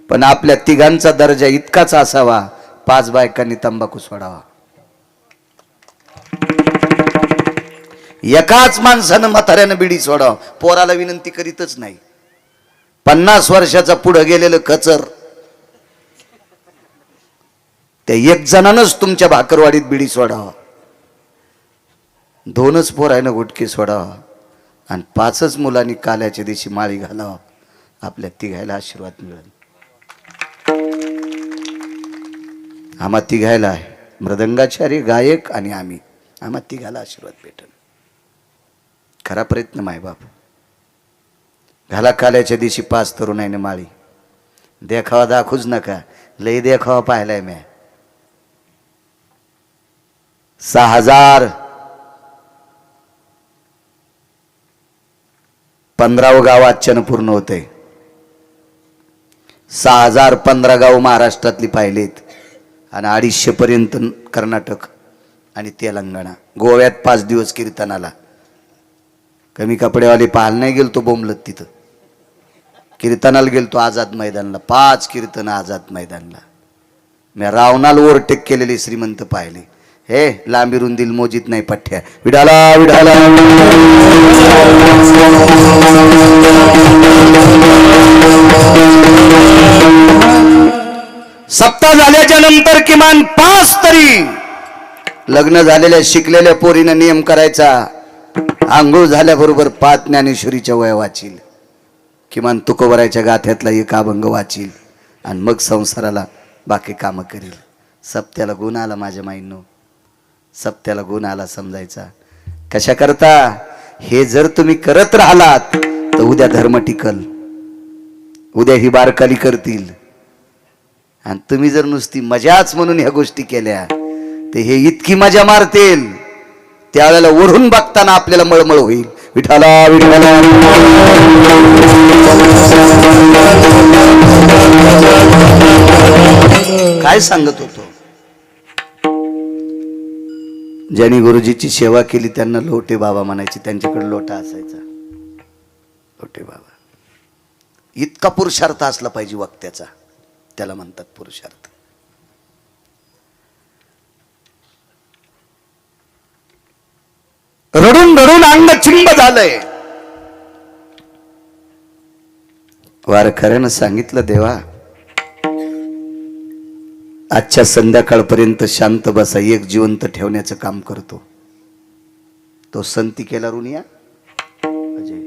पण आपल्या तिघांचा दर्जा इतकाच असावा, 5 बायकांनी तंबाखू सोडावा. एकाच माणसानं म्हाताऱ्यानं बिडी सोडाव, पोराला विनंती करीतच नाही. 50 वर्षाचा पुढे गेलेलं कचर त्या एक जणानंच तुमच्या भाकरवाडीत बिडी सोडावा, 2च पोरानं गुटके सोडावा आणि 5च मुलांनी काल्याच्या दिवशी माळी घालावा. आपल्या तिघायला आशीर्वाद मिळेल. आम्हा तिघायला आहे मृदंगाचार्य, गायक आणि आम्ही, आम्हा तिघाला आशीर्वाद भेटेल. खरा प्रयत्न मायबाप घाला. काल्याच्या दिवशी 5 तरुणाईने माळी. देखावा दाखवूच नका, लय देखावा पाहिलाय मी. 6015 गाव आजच्यानं पूर्ण होते. 6015 गाव महाराष्ट्रातली पाहिलेत आणि 250 पर्यंत कर्नाटक आणि तेलंगणा. गोव्यात 5 दिवस कीर्तनाला. कमी कपडेवाले पाहायला नाही गेलतो बोंबलत, तिथं कीर्तनाला गेलतो आझाद मैदानला. 5 कीर्तन आझाद मैदानला. मी रावणाला ओव्हरटेक केलेले श्रीमंत पाहिले. हे लांबी रुंदील मोजीत नाही पठ्ठ्या. विडाला विडाला सप्ताह झाल्याच्या नंतर किमान 5 तरी लग्न झालेल्या शिकलेल्या पोरीनं नियम करायचा. आंघोळ झाल्याबरोबर 5 ज्ञानेश्वरीच्या वया वाचील, किमान तुकोबरायच्या गाथ्यातला एक अभंग वाचील आणि मग संसाराला बाकी कामं करील. सप्त्याला गुण आला माझ्या माईंनो, सप्त्याला गुण आला समजायचा. कशा करता? हे जर तुम्ही करत राहिलात तर उद्या धर्म टिकल, उद्या ही बारकाली करतील. आणि तुम्ही जर नुसती मजाच म्हणून ह्या गोष्टी केल्या तर हे इतकी मजा मारतील, त्यावेळेला ओढून बघताना आपल्याला मळमळ होईल. विठाला विठाला काय सांगत होतो. ज्यांनी गुरुजीची सेवा केली त्यांना लोटे बाबा म्हणायचे, त्यांच्याकडे लोटा असायचा. लोटे बाबा. इतका पुरुषार्थ असला पाहिजे वक्त्याचा, त्याला म्हणतात पुरुषार्थ. रडून रडून अंग चिंब झालंय. वारकऱ्यानं सांगितलं, देवा आजच्या संध्याकाळपर्यंत शांत बसा, एक जिवंत ठेवण्याचं काम करतो. तो संती केला रुनिया अजय.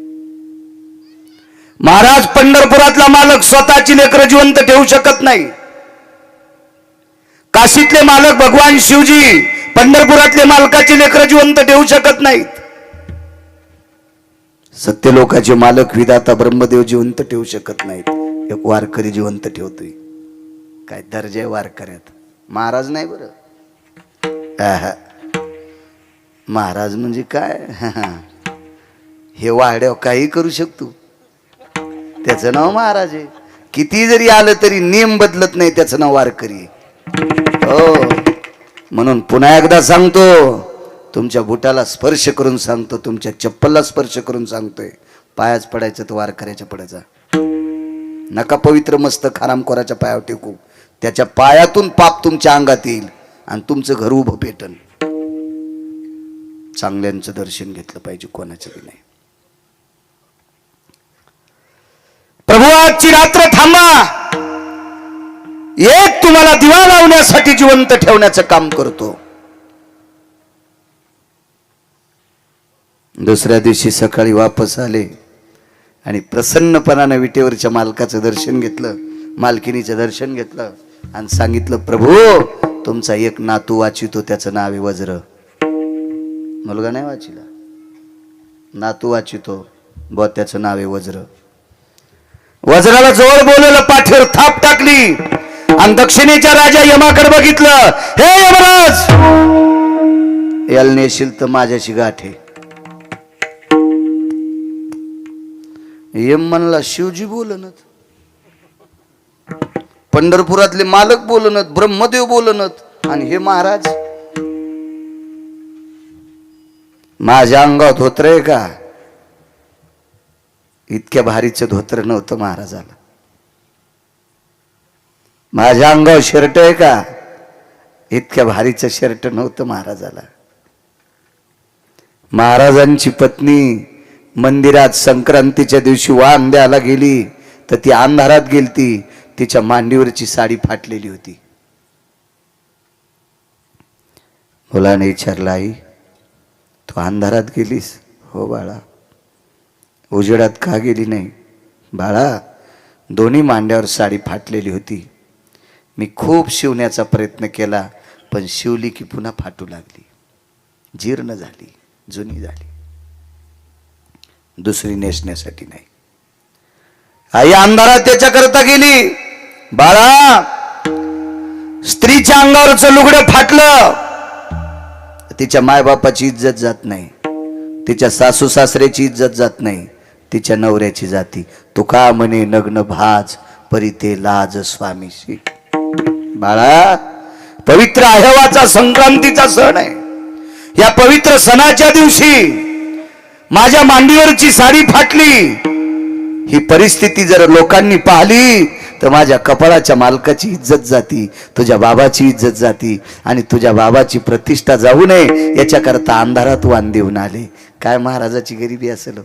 महाराज पंढरपुरातला मालक स्वतःची लेकरं जिवंत ठेवू शकत नाही. काशीतले मालक भगवान शिवजी पंढरपुरातले मालकाची लेकरं जिवंत ठेवू शकत नाहीत. सत्यलोकाचे मालक विधाता ब्रह्मदेव जिवंत ठेवू शकत नाहीत. एक वारकरी जिवंत ठेवतोय. काय दर्जा आहे वारकऱ्यात. महाराज नाही बरं, महाराज म्हणजे काय, हे वाड्यावर काही करू शकतो, त्याचं नाव महाराज आहे. किती जरी आलं तरी नियम बदलत नाही, त्याचं नाव वारकरी. हो, म्हणून पुन्हा एकदा सांगतो, तुमच्या बुटाला स्पर्श करून सांगतो, तुमच्या चप्पलला स्पर्श करून सांगतोय, पायाच पडायचं तर वारकऱ्याच्या पडायचा. नका पवित्र मस्तक हरामखोराच्या पायावर टेकू. त्याच्या पायातून पाप तुमच्या अंगात येईल आणि तुमचं घर उभं पेटल. चांगल्यांचं दर्शन घेतलं पाहिजे, कोणाचं बी नाही. प्रभू आजची रात्र थांबा, एक तुम्हाला दिवा लावण्यासाठी जिवंत ठेवण्याचं काम करतो. दुसऱ्या दिवशी सकाळी वापस आले आणि प्रसन्नपणाने विटेवरच्या मालकाचं दर्शन घेतलं, मालकिनीचं दर्शन घेतलं आणि सांगितलं, प्रभू तुमचा एक नातू वाचितो, त्याचं नाव आहे वज्र. मुलगा नाही वाचिला, नातू वाचितो, ब त्याचं नाव आहे वज्र. वज्राला जवळ बोलवलं, पाठीवर थाप टाकली आणि दक्षिणेच्या राजा यमाकडे बघितलं. हे यमराज, याला नेशील तर माझ्याशी गाठ आहे. यम म्हणला, शिवजी बोलनत, पंढरपुरातले मालक बोलनत, ब्रह्मदेव बोलनत, आणि हे महाराज. माझ्या अंगावर धोत्र आहे का? इतक्या भारीचं धोत्र नव्हतं महाराजाला. माझ्या अंगावर शर्ट आहे का? इतक्या भारीचं शर्ट नव्हतं महाराजाला. महाराजांची पत्नी मंदिरात संक्रांतीच्या दिवशी वाण द्यायला गेली तर ती अंधारात गेलती. तिच्या मांडीवरची साडी फाटलेली होती. मुलाने विचारलं, आई तू अंधारात गेलीस? हो बाळा. उजेडात का गेली नाही? बाळा दोन्ही मांड्यावर साडी फाटलेली होती. मी खूप शिवण्याचा प्रयत्न केला पण शिवली की पुन्हा फाटू लागली, जीर्ण झाली, जुनी झाली, दुसरी नेसण्यासाठी नाही. आई अंधारात त्याच्याकरता गेली. बाळा स्त्रीच्या अंगावरचं लुगडं फाटलं, तिच्या मायबापाची इज्जत जात नाही, तिच्या सासू सासऱ्याची इज्जत जात नाही, तिच्या नवऱ्याची जाती. तुका म्हणे नग्न भाज परी ते लाज स्वामीशी. बाळा पवित्र आह्वाचा संक्रांतीचा सण आहे. या पवित्र सणाच्या दिवशी माझ्या मांडीवरची साडी फाटली. ही परिस्थिती जर लोकांनी पाहिली तर माझ्या कपाळाच्या मालकाची इज्जत जाती, तुझ्या बाबाची इज्जत जाती आणि तुझ्या बाबाची प्रतिष्ठा जाऊ नये याच्याकरता अंधारात वाण देऊन आले. काय महाराजाची गरिबी असेल?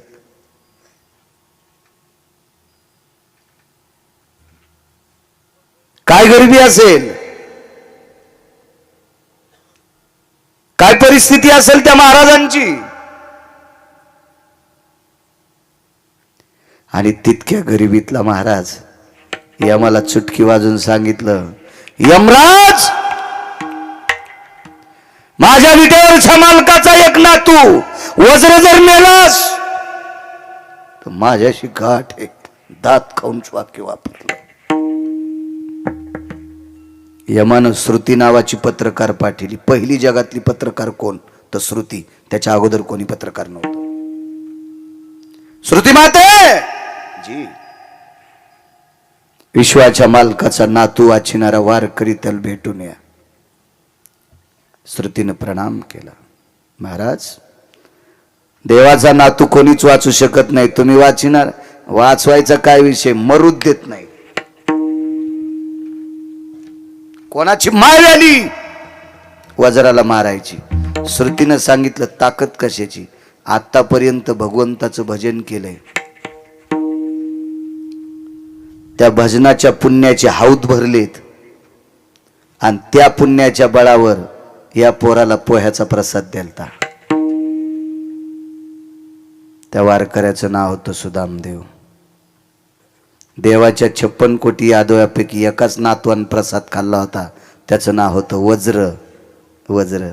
काय गरिबी असेल? काय परिस्थिती असेल त्या महाराजांची? आणि तितक्या गरिबीतला महाराज यमाला चुटकी वाजून सांगितलं, यमराज माझ्या विटेवरच्या मालकाचा एक नातू वज्र जर नेलास तर माझ्याशी गाठ आहे. दात खाऊन वाक्य वापरलं. यमानं श्रुती नावाची पत्रकार पाठवली. पहिली जगातली पत्रकार कोण? तर श्रुती. त्याच्या अगोदर कोणी पत्रकार नव्हतं. श्रुती माते जी विश्वाच्या मालकाचा नातू वाचिणारा वारकरी त्याला भेटून या. श्रुतीनं प्रणाम केला. महाराज देवाचा नातू कोणीच वाचू शकत नाही, तुम्ही वाचिणार? वाचवायचा काय विषय, मरूच देत नाही. कोणाची माय आली वज्राला मारायची. श्रुतीनं सांगितलं ताकद कशाची? आतापर्यंत भगवंताचं भजन केलंय, त्या भजनाच्या पुण्याचे हौद भरलेत आणि त्या पुण्याच्या बळावर या पोराला पोह्याचा प्रसाद द्यालता. त्या वारकऱ्याचं नाव होतं सुदामदेव. देवाच्या 56 कोटी यादवापैकी एकाच नातवान प्रसाद खाल्ला होता, त्याचं नाव होतं वज्र. वज्र.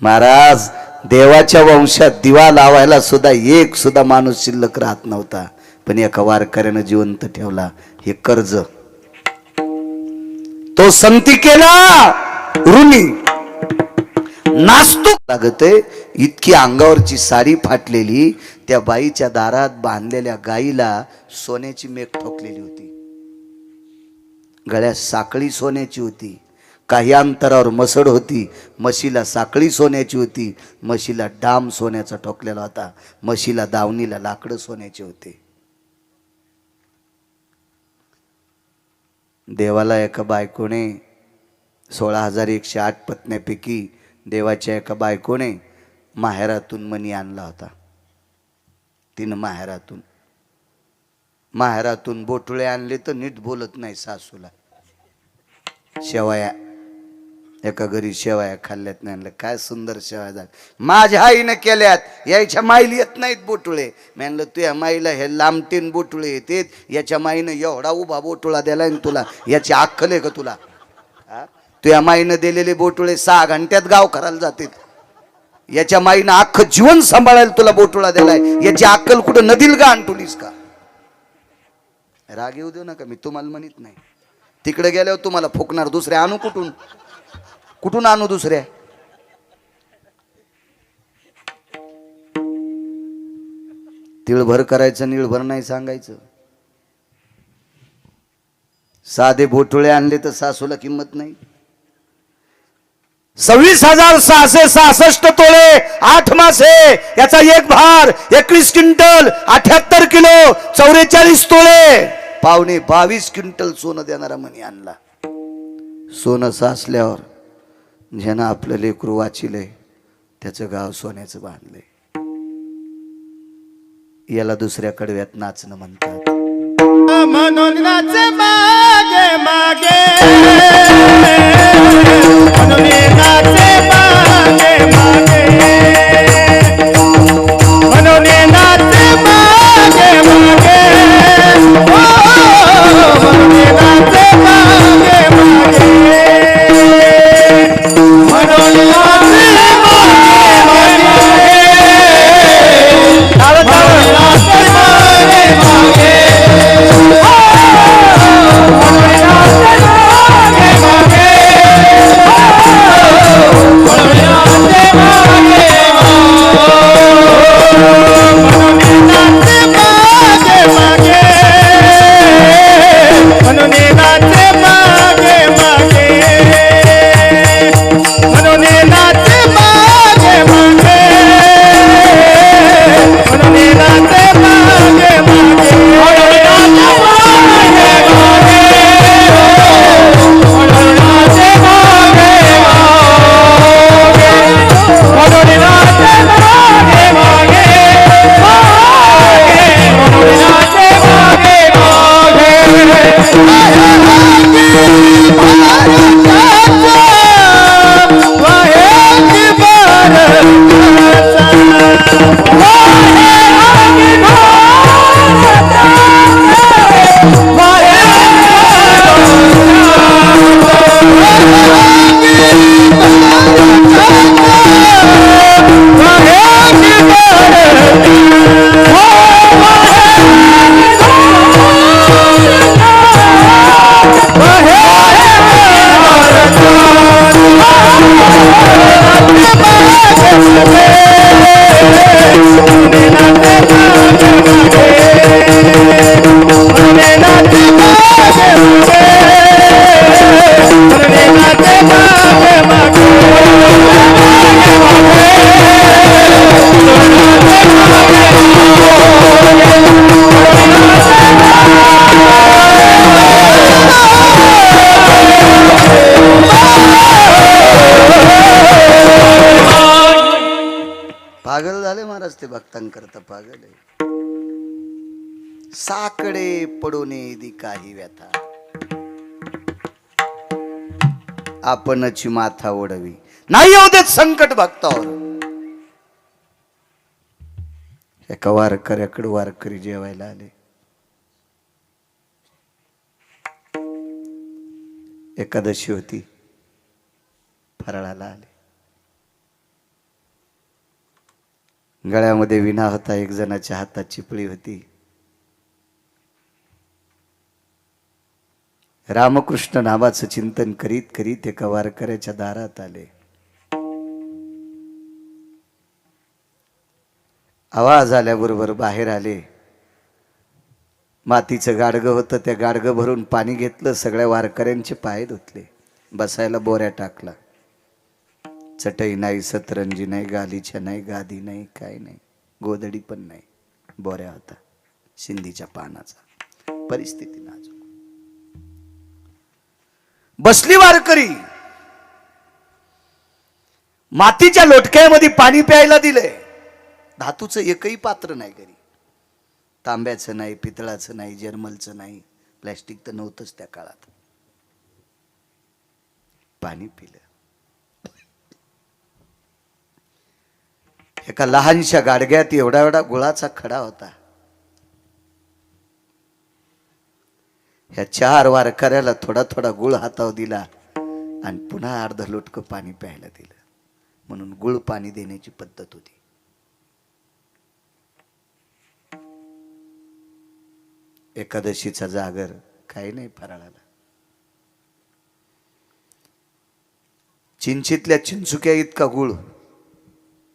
महाराज देवाच्या वंशात दिवा लावायला सुद्धा एक सुद्धा माणूस शिल्लक राहत नव्हता, पण एका वारकऱ्यानं जिवंत ठेवला. हे कर्ज तो संती केला ऋणी नास्तू लागत. इतकी अंगावरची साडी फाटलेली, त्या बाईच्या दारात बांधलेल्या गाईला सोन्याची मेघ ठोकलेली होती. गळ्यात साखळी सोन्याची होती. काही अंतरावर मसड होती, म्हशीला साखळी सोन्याची होती. म्हशीला डाम सोन्याचा ठोकलेला होता. म्हशीला दावणीला लाकडं सोन्याचे होते. देवाला एका बायकोने 16,108 पत्न्यापैकी देवाच्या एका बायकोने माहेरातून मणी आणला होता. तिनं माहेरातून बोटुळे आणले तर नीट बोलत नाही सासूला. शेवया एका घरी शेवया खाल्ल्यात नाही. आणलं काय सुंदर शेवया झाल्या, माझ्या आईनं केल्यात, याच्या माईला येत नाहीत बोटुळे. म्हणलं तुझ्या माईला हे लांबटीन बोटुळे येतेत, याच्या माईनं एवढा उभा बोटुळा दिलाय ना तुला, याची अक्कल आहे का तुला? तुझ्या माईनं दिलेले बोटुळे 6 घंट्यात गाव करायला जातील. याच्या माईनं अख्खं जीवन सांभाळायला तुला बोटुळा दिलाय, याची अक्कल कुठं नदील का आणतुलीस का? राग येऊ देऊ नका, मी तुम्हाला म्हणत नाही. तिकडे गेल्यावर तुम्हाला फुकणार. दुसऱ्या आणू कुठून आणू दुसऱ्या? तिळभर करायचं, निळभर नाही सांगायचं. साधे बोटुळे आणले तर सासूला किंमत नाही. 26,666 तोळे 8 मासे याचा एक भार 21 क्विंटल 78 किलो 44 तोळे पावणे 22 क्विंटल सोनं देणारा मनी आणला. सोनं साचल्यावर ज्यानं आपलं लेकरू वाचिलंय त्याचं गाव सोन्याचं बांधलंय. याला दुसऱ्या कडव्यात नाचणं म्हणतात. म्हणून नाचे मागे मागे म्हणून नाचे मागे मागे म्हणून नाचे मागे मागे म्हणून नाचे मागे मागे म्हणून नाचे मागे मागे पागल झाले महाराज ते भक्तांकरता पागल आहे. साकडे पडोने दी काही व्यथा आपणची माथा ओढवी नाही येऊ देत संकट भक्तावर. एका वारकऱ्याकडे वारकरी जेवायला आले. एकादशी होती, फराळाला आले. गळ्यामध्ये विणा होता, एक जणाच्या हातात चिपळी होती. रामकृष्ण नावाचं चिंतन करीत करीत एका वारकऱ्याच्या दारात आले. आवाज आल्याबरोबर बाहेर आले. मातीचं गाडगं होतं, त्या गाडगं भरून पाणी घेतलं, सगळ्या वारकऱ्यांचे पाय धुतले, बसायला बोऱ्या टाकला. चटई नाही, सतरंजी नाही, गालीच्या नाही, गादी नाही, काय नाही, गोदडी पण नाही, बोऱ्या होता शिंदीच्या पानाचा. परिस्थिती नाजूक. बसली वारकरी. मातीच्या लोटक्यामध्ये पाणी प्यायला दिलंय. धातूचं एकही पात्र नाही घरी. तांब्याचं नाही, पितळाचं नाही, जर्मलचं नाही, प्लॅस्टिक तर नव्हतंच त्या काळात. पाणी पिलं. एका लहानशा गाडग्यात एवढा एवढा गुळाचा खडा होता. ह्या 4 वारकऱ्याला थोडा थोडा गुळ हातावर दिला आणि पुन्हा अर्ध लोटकं पाणी प्यायला दिलं. म्हणून गुळ पाणी देण्याची पद्धत होती. एकादशीचा जागर काही नाही फराळाला. चिंचीतल्या चिंचुक्या इतका गुळ,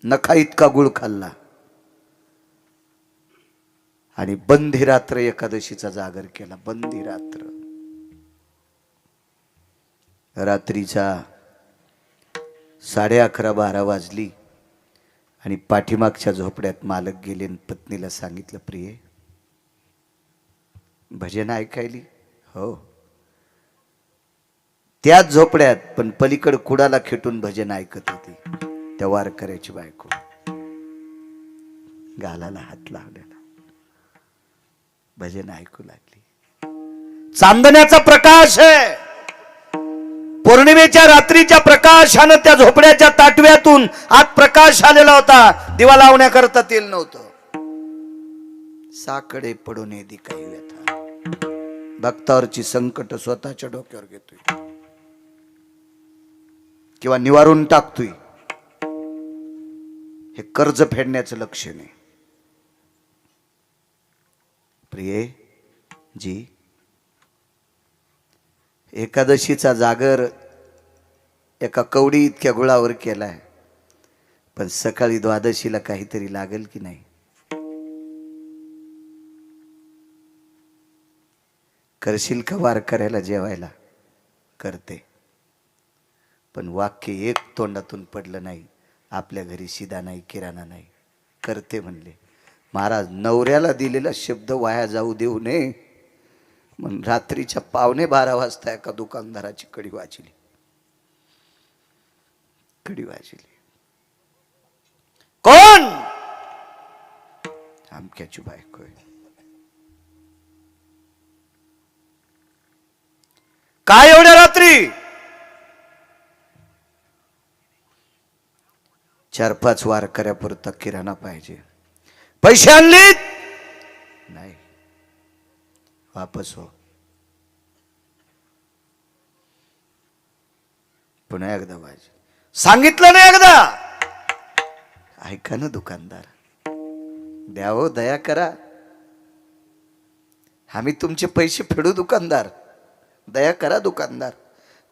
नखा इतका गुळ खाल्ला आणि बंदी रात्र एकादशीचा जागर केला. बंदी रात्र. रात्रीचा 11:30-12 वाजली आणि पाठीमागच्या झोपड्यात मालक गेले आणि पत्नीला सांगितलं, प्रिये भजन ऐकायली? हो. त्याच झोपड्यात पण पलीकड कुडाला खेटून भजन ऐकत होती त्या वारकऱ्याची बायको. गालाला हात लावलेला भजन ऐकू लागली. चांदण्याचा प्रकाश आहे. पौर्णिमेच्या रात्रीच्या प्रकाशानं त्या झोपड्याच्या ताटव्यातून आत प्रकाश आलेला होता. दिवा लावण्याकरता तेल नव्हतं. साकडे पडून येदी काही व्यथा. भक्तावरची संकट स्वतःच्या डोक्यावर घेतोय किंवा निवारून टाकतोय. हे कर्ज फेडण्याचं लक्षण आहे. प्रिये जी, एकादशीचा जागर एका कवडी इतक्या गुळावर केलाय, पण सकाळी द्वादशीला काहीतरी लागेल की नाही? करशील का वारकऱ्याला जेवायला? करते, पण वाक्य एक तोंडातून पडलं नाही, आपल्या घरी शिदा नाही, किराणा नाही. करते म्हणले. महाराज, नवऱ्याला दिलेला शब्द वाया जाऊ देऊ नये म्हणून रात्रीच्या 11:15 वाजता एका दुकानदाराची कडी वाजली. कोण? आमक्याची बायको आहे. काय एवढ्या रात्री? 4-5 वारकऱ्यापुरता किराणा पाहिजे. पैसे आणलीत? नाही. वापस हो. पुन्हा एकदा पाहिजे. सांगितलं नाही एकदा? ऐका ना दुकानदार, द्यावं, दया करा. आम्ही तुमचे पैसे फेडू दुकानदार, दया करा दुकानदार.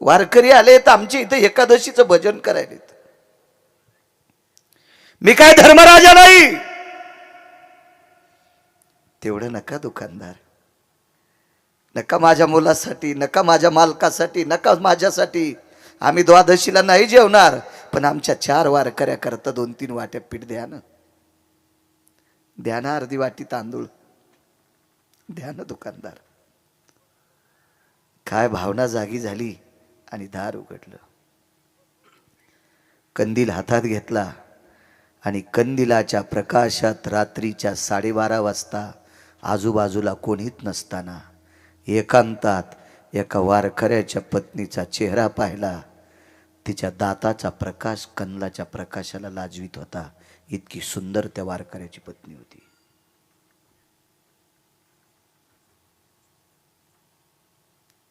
वारकरी आले तर आमच्या इथे एकादशीचं भजन करायला. मी काय धर्मराजा नाही. तेवढं नका दुकानदार. नका माझ्या मुलासाठी, नका माझ्या मालकासाठी, नका माझ्यासाठी. आम्ही द्वादशीला नाही जेवणार, पण आमच्या 4 वारकऱ्या करता 2-3 वाट्या पीठ द्या ना. द्या ना, अर्धी वाटी तांदूळ द्या ना दुकानदार. काय भावना जागी झाली आणि दार उघडलं. कंदील हातात घेतला आणि कंदिलाच्या प्रकाशात रात्रीच्या 12:30 वाजता आजूबाजूला कोणीच नसताना एकांतात एका वारकऱ्याच्या पत्नीचा चेहरा पाहिला. तिच्या दाताचा प्रकाश कंदलाच्या प्रकाशाला लाजवीत होता. इतकी सुंदर त्या वारकऱ्याची पत्नी होती.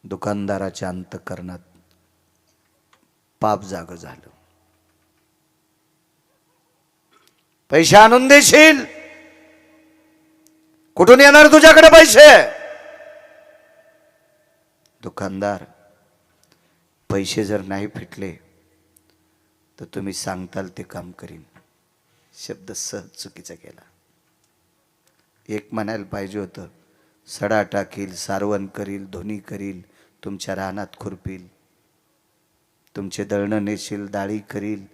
दुकानदाराच्या अंतःकरणात पाप जाग झालं. पैसे आणून देशील? कुठून येणार तुझ्याकडे पैसे? दुकानदार, पैसे जर नाही फिटले तर तुम्ही सांगताल ते काम करीन. शब्द सहज चुकीचा केला. एक म्हणायला पाहिजे होतं, सडा टाकील, सारवण करील, धोनी करील, तुमच्या रानात खुरपील, तुमचे दळणं नेशील, डाळी करील,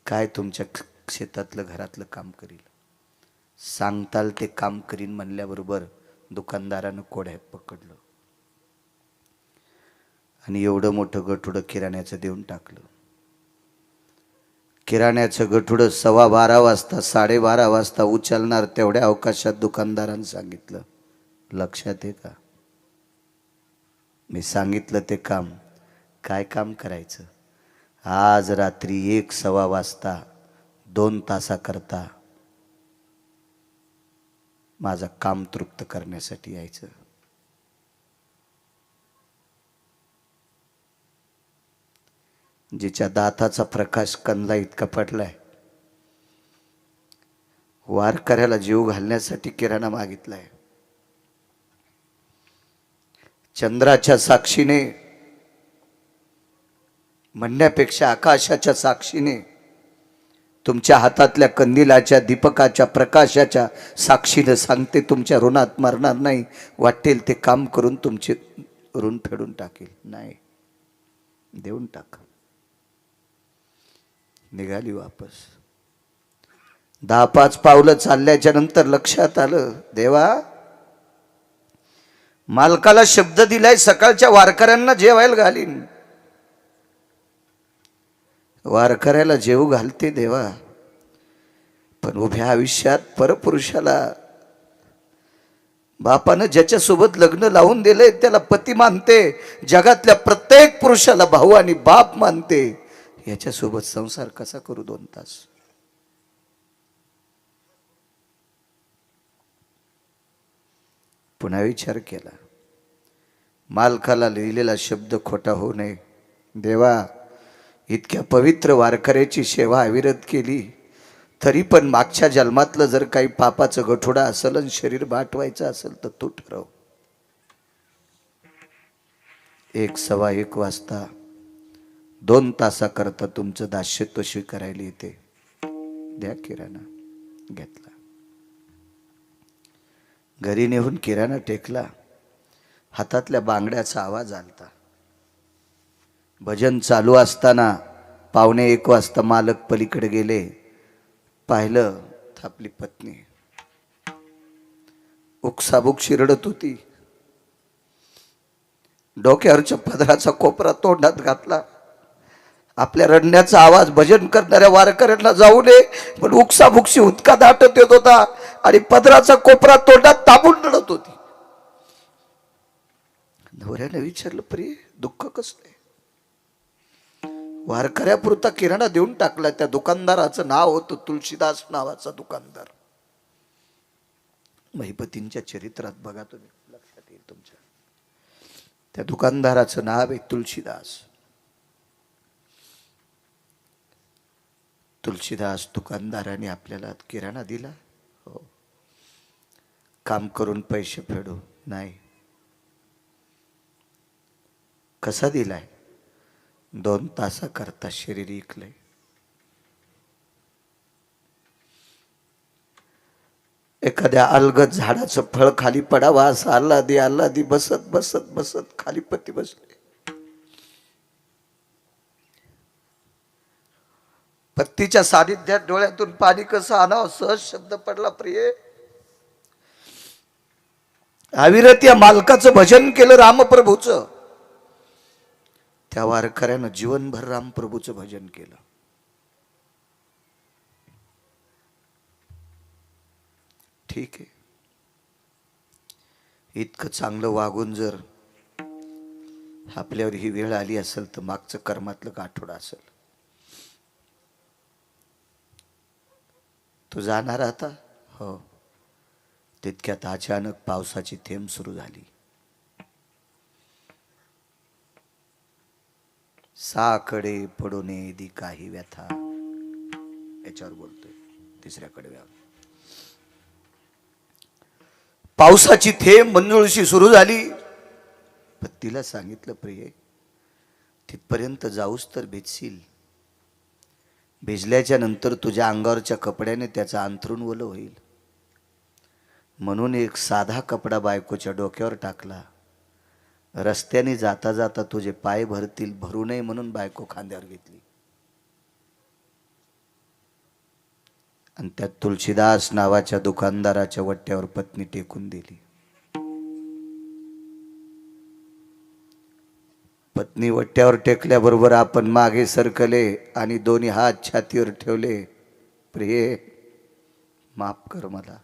काय तुमच्या शेतातलं घरातलं काम करील. सांगताल ते काम करीन म्हणल्याबरोबर दुकानदारानं कोड्यात पकडलं आणि एवढं मोठं गठुडं किराण्याचं देऊन टाकलं. किराण्याचं गठुडं 12:15 वाजता 12:30 वाजता उचलणार तेवढ्या अवकाशात दुकानदारानं सांगितलं, लक्षात आहे का? मी सांगितलं ते काम. काय काम करायचं? आज रात्री 1-1:15 वाजता 2 तासाकरता माझं काम तृप्त करण्यासाठी यायचं. जिच्या दाताचा प्रकाश कंदला इतका पडलाय, वारकऱ्याला जीव घालण्यासाठी किराणा मागितलाय. चंद्राच्या साक्षीने म्हणण्यापेक्षा आकाशाच्या साक्षीने, तुमच्या हातातल्या कंदिलाच्या दीपकाच्या प्रकाशाच्या साक्षीने सांगते, तुमच्या ऋणात मरणार नाही. वाटेल ते काम करून तुमचे ऋण फेडून टाकेल. नाही, देऊन टाका. निघाली वापस. 10-5 पावलं चालल्याच्या नंतर लक्षात आलं, देवा मालकाला शब्द दिलाय सकाळच्या वारकऱ्यांना जेवायला घालीन, वारकऱ्याला जेवू घालते देवा, पण उभ्या आयुष्यात परपुरुषाला, बापानं ज्याच्यासोबत लग्न लावून दिलंय त्याला पती मानते, जगातल्या प्रत्येक पुरुषाला भाऊ आणि बाप मानते, याच्यासोबत संसार कसा करू 2 तास. पुन्हा विचार केला, मालकाला लिहिलेला शब्द खोटा होऊ नये. देवा इतक्या पवित्र वारकऱ्याची सेवा अविरत केली, तरी पण मागच्या जन्मातलं जर काही पापाचं गठोडा असेल आणि शरीर बाटवायचं असेल तर तू ठरव. 1-1:15 वाजता 2 तासाकरता तुमचं दास्यत्व स्वीकारायला येते, द्या किराणा. घेतला. घरी नेऊन किराणा टेकला. हातातल्या बांगड्याचा आवाज आलता. भजन चालू असताना 1:15 वाजता मालक पलीकडे गेले. पाहिलं तर आपली पत्नी उकसाबुक शिरडत होती. डोक्यावरच्या पदराचा कोपरा तोंडात घातला. आपल्या रडण्याचा आवाज भजन करणाऱ्या वारकऱ्यांना जाऊ नये, पण उकसाबुकशी हुदका दाटत येत होता आणि पदराचा कोपरा तोंडात दाबून रडत होती. नवऱ्याने विचारलं, प्रिय दुःख कसले? वारकऱ्यापुरता किराणा देऊन टाकला. त्या दुकानदाराचं नाव होतं तुलसीदास नावाचा दुकानदार. महिपतींच्या चरित्रात बघा तुम्ही, लक्षात येईल तुमच्या. त्या दुकानदाराचं नाव आहे तुलसीदास. तुलसीदास दुकानदाराने आपल्याला किराणा दिला. हो. काम करून पैसे फेडू नाही. कसा दिलाय? 2 तासाकरता शरीर इकलंय. एखाद्या अलगद झाडाचं फळ खाली पडावा असं आल्हादी आल्हादी बसत बसत बसत खाली पती बसले. पत्तीच्या सानिध्यात डोळ्यातून पाणी कसं आणावं सहज शब्द पडला. प्रिय अविरत या मालकाचं भजन केलं रामप्रभूचं. त्या वारकऱ्यानं जीवनभर रामप्रभूचं भजन केलं. ठीक आहे, इतकं चांगलं वागून जर आपल्यावर ही वेळ आली असेल तर मागचं कर्मातलं गाठोडं असेल. तू जाणार आता? हो. तितक्यात अचानक पावसाची थेंब सुरू झाली. साकडे पडून दी काही व्यथा, याच्यावर बोलतोय. 3ऱ्या कडव्यावर पावसाची थेंब मंजुळशी सुरू झाली. पत्नीला सांगितलं, प्रिय तिथपर्यंत जाऊस तर भिजशील. भिजल्याच्या नंतर तुझ्या अंगावरच्या कपड्याने त्याचं अंथरूण ओलं होईल. म्हणून एक साधा कपडा बायकोच्या डोक्यावर टाकला. रस्त्याने जाता जाता तुझे पाय भरतील, भरू नये म्हणून बायको खांद्यावर घेतली. आणि त्या तुलसीदास नावाच्या दुकानदाराच्या वट्ट्यावर पत्नी टेकून दिली. पत्नी वट्ट्यावर टेकल्याबरोबर आपण मागे सरकले आणि दोन्ही हात छातीवर ठेवले. प्रिय माफ कर मला.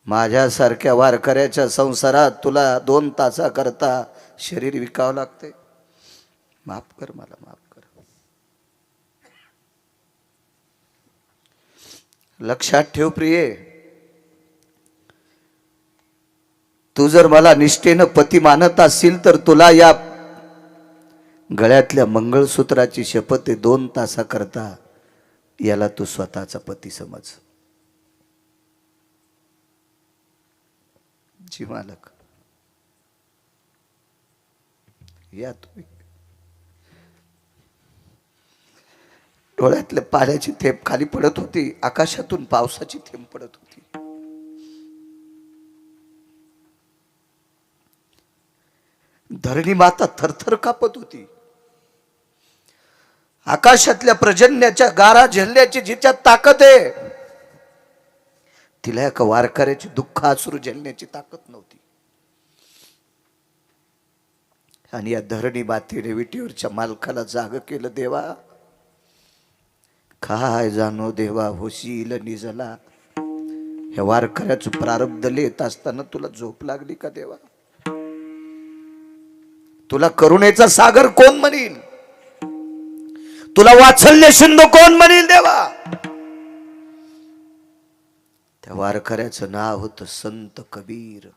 माझ्यासारख्या वारकऱ्याच्या संसारात तुला 2 तासाकरता शरीर विकावं लागते. माफ कर मला, माफ कर. लक्षात ठेव प्रिय, तू जर मला निष्ठेनं पती मानत असशील तर तुला या गळ्यातल्या मंगळसूत्राची शपथ आहे. 2 तासाकरता याला तू स्वतःचा पती समज. जी मालक, या तुम्ही. डोळ्यातल्या पाण्याची थेंब खाली पडत होती. आकाशातून पावसाची थेंब पडत होती. धरणी माता थरथर कापत होती. आकाशातल्या प्रजन्याच्या गारा झेलण्याची जिच्यात ताकद आहे, तिला एका वारकऱ्याची दुःख अश्रू झेलण्याची ताकद नव्हती. आणि या धरणी मातेने विटीवरच्या मालकाला जाग केलं. देवा काय जाणो देवा होशील निजला. ह्या वारकऱ्याचं प्रारब्ध लिहित असताना तुला झोप लागली का देवा? तुला करुणेचा सागर कोण म्हणील? तुला वात्सल्य सिंधू कोण म्हणील देवा? त्या वारकऱ्याचं नाव होतं संत कबीर.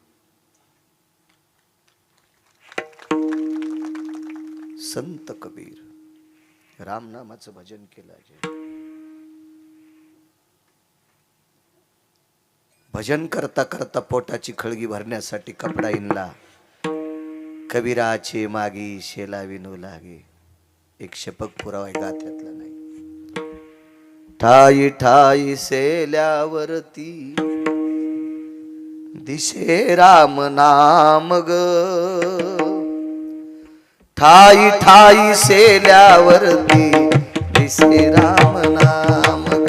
संत कबीर रामनामाचं भजन केलं. भजन करता करता पोटाची खळगी भरण्यासाठी कपडा इनला. कबीराचे मागी शेला विनू लागे. एक शपक पुरावा गाथ्यातला नाही. ठाई ठाई सेल्यावरती दिशे राम नाम ग. ठाई ठाई सेल्यावरती दिसे राम नाम ग.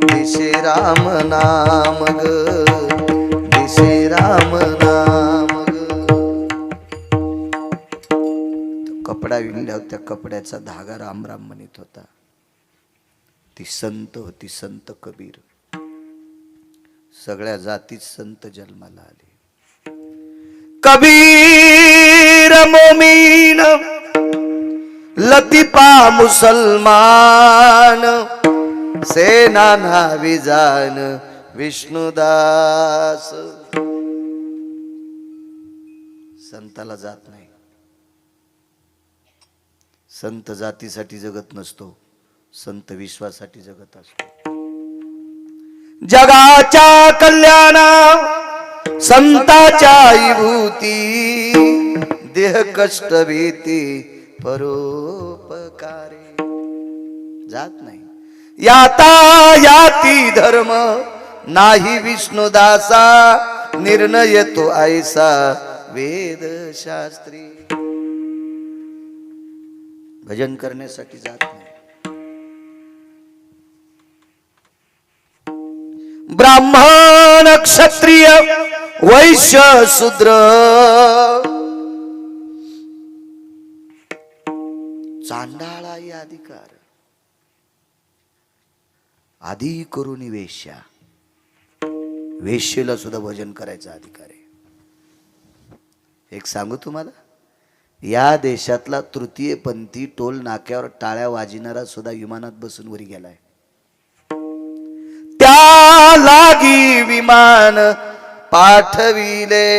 दिसे राम नाम ग. दिसे राम नाम ग. कपडा विणल्यावर त्या कपड्याचा धागा राम राम म्हणत होता. ती संत होती संत कबीर. सगळ्या जातीत संत जन्माला आले. कबीर मोमीन लतीफा मुसलमान सेना नावी जान विष्णुदास. संताला जात नाही. संत जातीसाठी जगत नसतो, संत विश्वासाठी जगत असतो. जगाच्या कल्याणा संताच्या विभूती. देह कष्ट भीती परोपकारे. जात नाही. याता याती धर्म नाही विष्णुदासा. निर्णय तो ऐसा वेद शास्त्री. भजन करण्यासाठी जात नाही. ब्राह्मण क्षत्रिय वैश्य शूद्र चांडाळाही अधिकार. आधी करून वेश्या. वेश्येला सुद्धा भजन करायचा अधिकार आहे. एक सांगू तुम्हाला, या देशातला तृतीयपंथी टोल नाक्यावर टाळ्या वाजविणारा सुद्धा विमानात बसून वरी गेलाय. त्या लागी विमान पाठविले.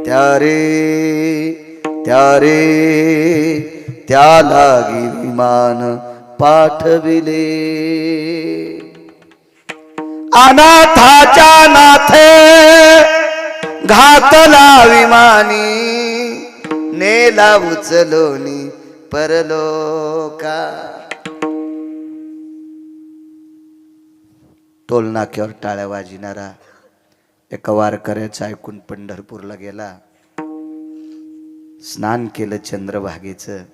त्यारे त्यारे त्या लागी विमान पाठविले. अनाथाच्या नाथे घातला विमानी. नेला उचलोनी परलोका. टोल नाक्यावर टाळ्या वाजविणारा एका वारकऱ्याचं ऐकून पंढरपूरला गेला. स्नान केलं चंद्रभागेचं.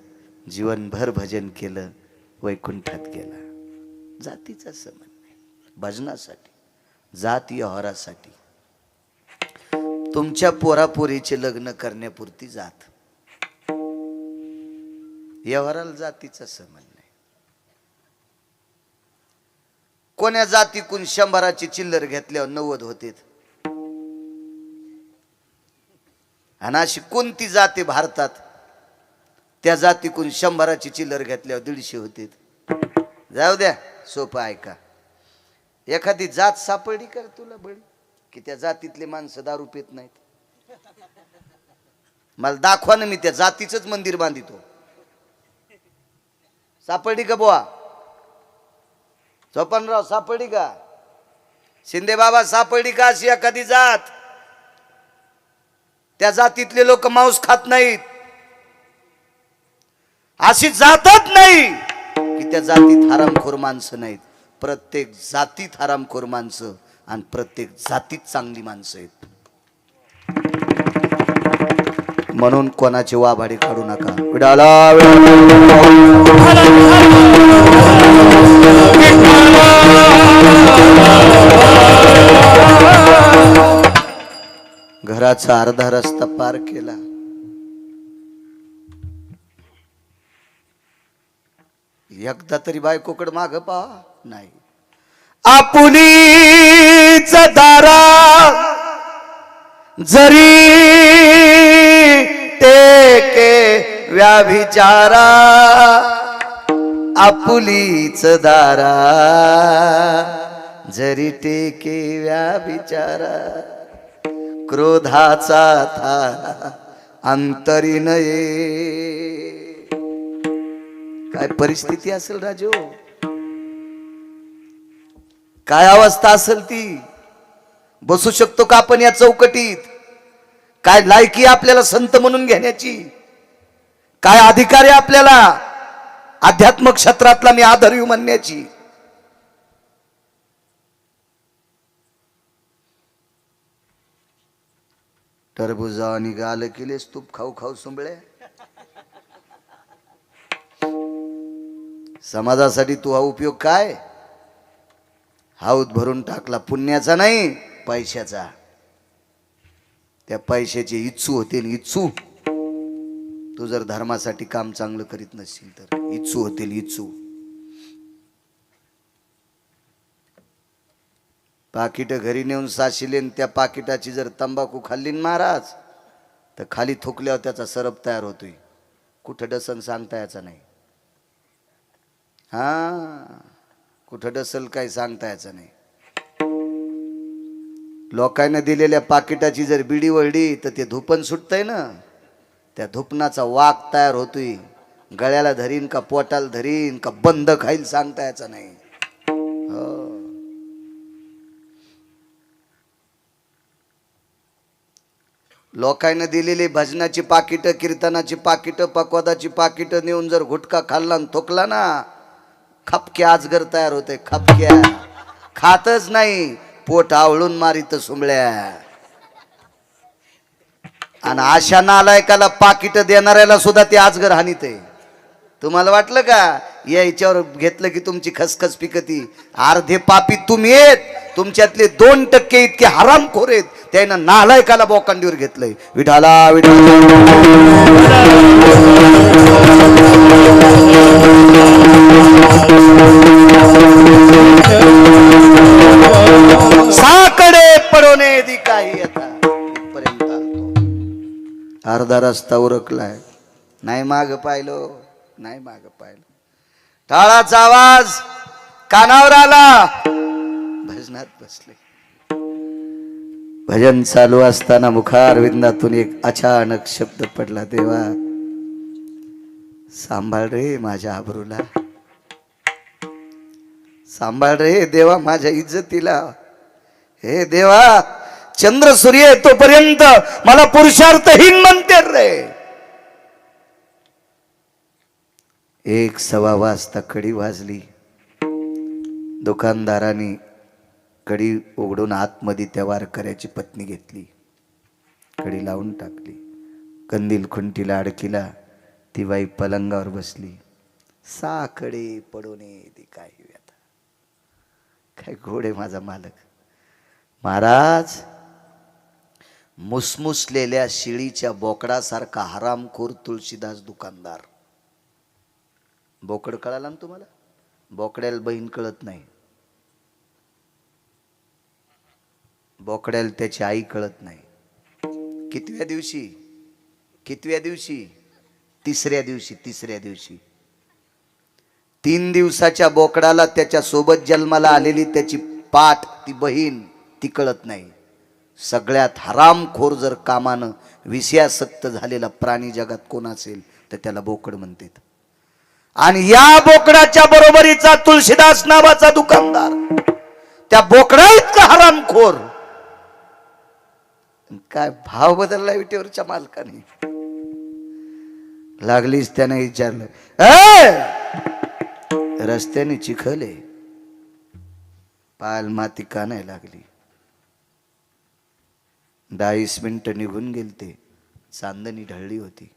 जीवनभर भजन केलं. वैकुंठात गेला. जातीचा संबंध नाही. भजनासाठी, जाती व्यवहारासाठी, तुमच्या पोरापोरीचे लग्न करण्यापुरती जात. व्यवहाराला जातीचा संबंध नाही. कोण्या जातीकून 100ची चिल्लर घेतल्यावर 90 होते. आणि अशी कोणती जाती भारतात त्या जातीकून 100ची चिल्लर घेतल्यावर 150 होते. जाऊ द्या, सोपं ऐका. एखादी जात सापडली कर तुला बळी की त्या जातीतले माणसं दारू पित नाहीत. मला दाखवा ना, मी त्या जातीचंच मंदिर बांधितो. सापडली का बुवा? चोपनराव सापडली का? शिंदे बाबा सापडली का अशी एखादी जात? त्या जातीतले लोक मांस खात नाहीत. अशी जातच नाही की त्या जातीत हरामखोर माणसं नाहीत. प्रत्येक जातीत हरामखोर माणसं आणि प्रत्येक जातीत चांगली माणसं आहेत. म्हणून कोणाची वाभाडी काढू नका. घराचा अर्धा रस्ता पार केला. एकदा तरी बायकोकडे माग पहा. नाही, आपुलीच दारा जरी टेके व्याभिचारा, आपुलीच दारा जरी टेके व्याभिचारा, क्रोधाचा थारा अंतरी नये. काय परिस्थिती असेल राजो, काय अवस्था असेल ती. बसू शकतो का आपण या चौकटीत? काय लायकी आपल्याला संत म्हणून घेण्याची? काय अधिकार आहे आपल्याला अध्यात्म क्षेत्रातला मी आदरयू म्हणण्याची? टरबुजा आणि गाल केलेस तूप खाऊ खाऊ सुंबळे. समाजासाठी तू हा उपयोग काय? हाऊत भरून टाकला, पुण्याचा नाही पैशाचा. त्या पैशाची इच्छू होते, इच्छू. तू जर धर्मासाठी काम चांगलं करीत नसशील तर इच्छू होतील, इच्छू. पाकिट घरी नेऊन साशिले, त्या पाकिटाची जर तंबाखू खाल्ली महाराज तर खाली थुकल्यावर त्याचा सरप तयार होतोय. कुठं डसन सांगता याचा नाही. हा, कुठं डसल काय सांगता याचं नाही. लोकांना दिलेल्या पाकिटाची जर बिडी वळली तर ते धुपन सुटतंय ना, त्या धुपनाचा वाक तयार होतोय. गळ्याला धरीन का पोटाला धरीन का बंद खाईल सांगता याचं नाही. हो, लोकांना दिलेली भजनाची पाकिटं, कीर्तनाची पाकिटं, पकवादाची पाकिटं नेऊन जर गुटखा खाल्ला आणि थोकला ना, खपक्या आजगर तयार होते. खपक्या खातच नाही, पोट आवळून मारित सुंबळ्या. आणि अशा नालायकाला पाकिट देणाऱ्याला सुद्धा ते आजगर हानीत आहे. तुम्हाला वाटलं का याच्यावर घेतलं की तुमची खसखस पिकती? अर्धे पापी तुम्ही आहेत, तुमच्यातले 2% इतके हरामखोर आहेत. त्यानं नालायकाला बोकांडीवर घेतलंय. विठाला साकडे पडोने दी काही. आता इथपर्यंत आलतो, अर्धा रस्ता उरकलाय. नाही माग पाहिलो, नाही माग पाहिलं. टाळाचा आवाज कानावर आला, भजनात बसले. भजन चालू असताना मुखारविंदातून एक अचानक शब्द पडला. देवा सांभाळ रे माझ्या आबरूला, सांभाळ रे देवा माझ्या इज्जतीला. हे देवा, चंद्र सूर्य येतोपर्यंत मला पुरुषार्थहीन म्हणते रे. 1:15 वाजता कडी वाजली. दुकानदाराने कडी उघडून आतमध्ये त्या वारकऱ्याची पत्नी घेतली, कडी लावून टाकली. कंदील खुंटीला अडकिला. ती बाई पलंगावर बसली. साकडे पडोने ती काही व्यथा. काय घोडे माझा मालक. महाराज, मुसमुसलेल्या शिळीच्या बोकडासारखा हरामखोर तुळशीदास दुकानदार. बोकड कळाला ना तुम्हाला? बोकड्याला बहीण कळत नाही, बोकड्याला त्याची आई कळत नाही. कितव्या दिवशी? कितव्या दिवशी? तिसऱ्या दिवशी. तिसऱ्या दिवशी 3 दिवसाच्या बोकडाला त्याच्या सोबत जन्माला आलेली त्याची पाठ, ती बहीण, ती कळत नाही. सगळ्यात हरामखोर जर कामानं विषयासक्त झालेला प्राणी जगात कोण असेल तर त्याला बोकड म्हणतात. आणि या बोकडाच्या बरोबरीचा तुळशीदास नावाचा दुकानदार, त्या बोकडा इतका हरामखोर. काय भाव बदलला विटेवरच्या मालकाने. लागलीच त्याने विचारलं, रस्त्याने चिखले, पाल माती का नाही लागली? 20 मिनिटं निघून गेलते. चांदणी ढळली होती.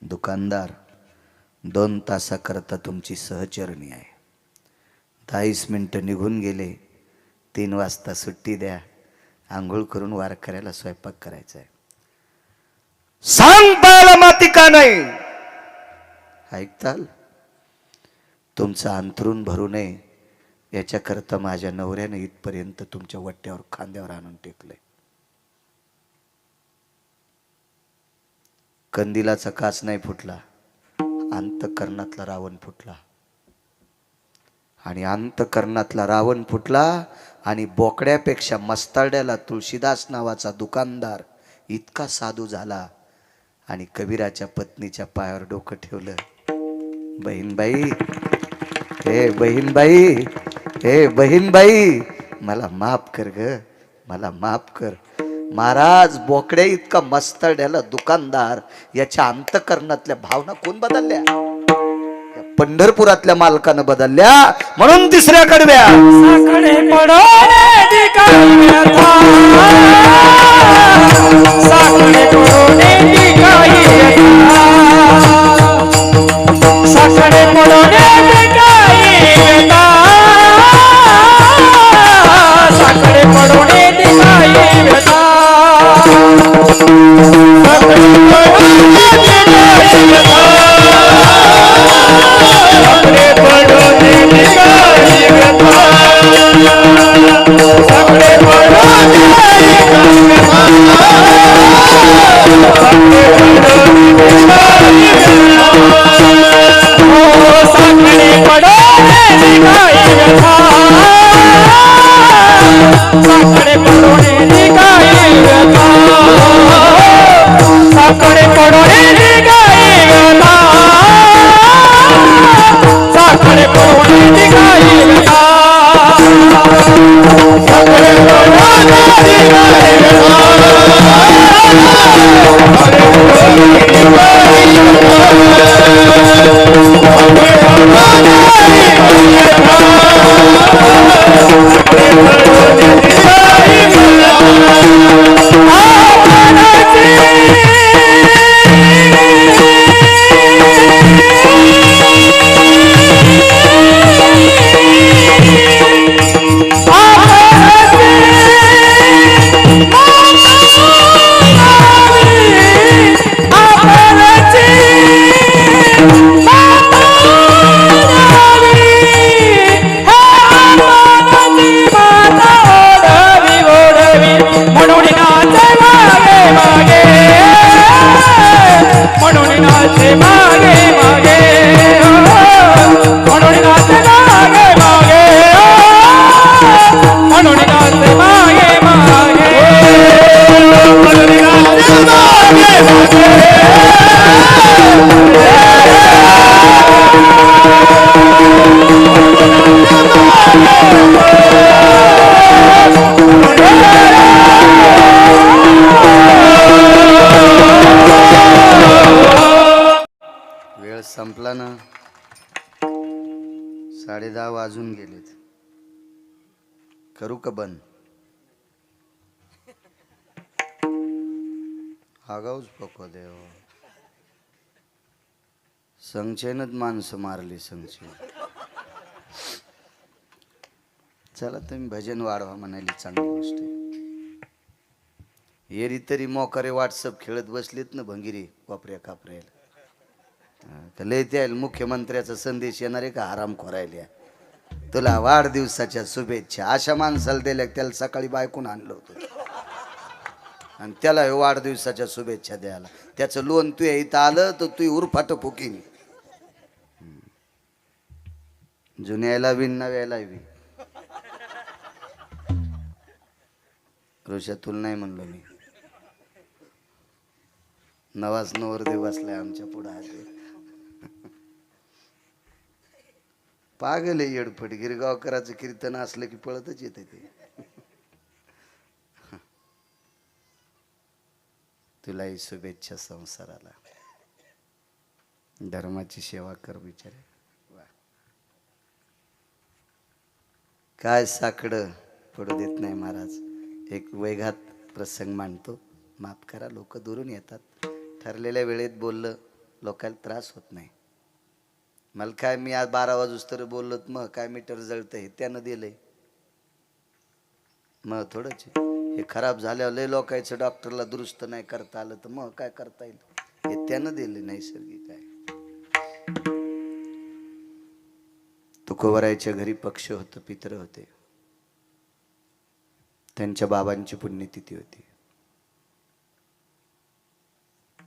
दुकानदार 2 तासाकरता तुमची सहचरणी आहे. 40 मिनिटं निघून गेले. 3 वाजता सुट्टी द्या. आंघोळ करून वारकऱ्याला स्वयंपाक करायचा आहे. सांग पायाला माती का नाही? ऐकताल? तुमचं अंथरूण भरू नये याच्याकरता माझ्या नवऱ्याने इथपर्यंत तुमच्या वट्ट्यावर खांद्यावर आणून टेकलंय. कंदिलाचा काच नाही फुटला, अंतःकरणातला रावण फुटला. आणि अंतःकरणातला रावण फुटला आणि बोकड्यापेक्षा मस्ताड्याला तुळशीदास नावाचा दुकानदार इतका साधू झाला आणि कबीराच्या पत्नीच्या पायावर डोकं ठेवलं. बहीणबाई, हे बहीणबाई, हे बहीणबाई, मला माफ कर ग, मला माफ कर. महाराज, बोकड्या इतका मस्तड्याला दुकानदार याच्या अंतःकरणातल्या भावना कोण बदलल्या? या पंढरपुरातल्या मालकानं बदलल्या. म्हणून तिसऱ्या कडव्या साकडे पडोने दिखाई व्यथा, साकडे पडोने दिखाई व्यथा, साकडे पडोने दिखाई व्यथा, साकडे पडोने दिखाई व्यथा, साकडे पडोने दिखाई व्यथा, साकडे पडोने दिखाई व्यथा, साकडे पडोने दिखाई व्यथा, साकडे पडोने दिखाई व्यथा, ओ साकडे पडोने दिखाई व्यथा, साकडे पडोने दिखाई व्यथा, साकडे पडोने दिखाई व्यथा, साकडे पडोने दिखाई व्यथा, साकडे पडोने दिखाई व्यथा, वेळ संपला ना. 10:30 वाजून गेलेत. करू का बंद? आगाऊच पको देव. संचयनच माणसं मारली संचय. चला तुम्ही भजन वाढवा म्हणाली, चांगली गोष्ट आहे. एरी तरी मोकारे व्हॉट्सअप खेळत बसलेत ना भंगिरी वापऱ्या कापऱ्याला. लय त्या मुख्यमंत्र्याचा संदेश येणार आहे का आराम खोरायला? तुला वाढदिवसाच्या शुभेच्छा. अशा माणसाला दिल्या त्याला सकाळी बायकून आणलं होतं आणि त्याला वाढदिवसाच्या शुभेच्छा द्यायला. त्याचं लोन तू इथं आलं तर तू उरफाट फुकीन. जुन्याला बी नव्याला बी. ऋषा तुला नाही म्हणलो मी. नवाच नवरदेव बसलाय आमच्या पुढे. पागल आहे येडफट. गिरगावकराचं कीर्तन असलं की पळतच येते ते. तुलाही शुभेच्छा संसाराला. धर्माची सेवा कर बिचारे. काय साकडं पडू देत नाही महाराज. एक वेगात प्रसंग मांडतो. माफ करा, लोक दुरून येतात. ठरलेल्या वेळेत बोललं लोकांना त्रास होत नाही. मला काय, मी आज 12 वाजूस तर बोललो, मग काय मीटर जळतंय त्यानं दिलंय, मग थोडंच हे खराब झाल्यावर लय लोकांचं डॉक्टरला दुरुस्त नाही करता आलं तर मग काय करता येईल, हे त्यानं दिले नैसर्गिक आहे. तुकोबरायच्या घरी पक्ष होतं, पित्र होते, त्यांच्या बाबांची पुण्यतिथी होती.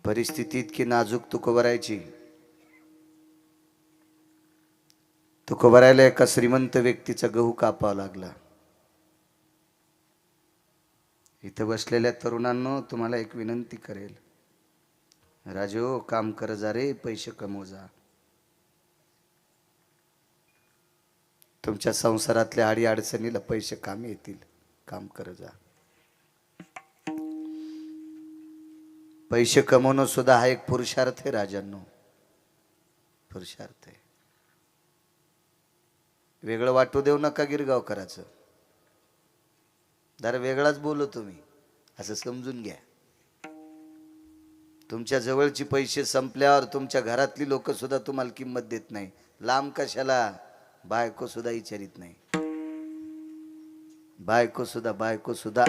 परिस्थिती इतकी नाजूक तुकोबरायची. तुकोबरायला एका श्रीमंत व्यक्तीचा गहू कापावा लागला. इथं बसलेल्या तरुणांनो, तुम्हाला एक विनंती करेल, राजो काम कर जा रे, पैसे कमव जा. तुमच्या संसारातल्या अडी अडचणीला पैसे कामी येतील, काम कर जा. पैसे कमवणं सुद्धा हा एक पुरुषार्थ आहे राजांनो, पुरुषार्थ आहे. वेगळं वाटू देऊ नका गिरगावकराचं, जरा वेगळाच बोलू तुम्ही, असं समजून घ्या. तुमच्या जवळची पैसे संपल्यावर तुमच्या घरातली लोक सुद्धा तुम्हाला किंमत देत नाही. लांब कशाला, बायको सुद्धा विचारित नाही. बायको सुद्धा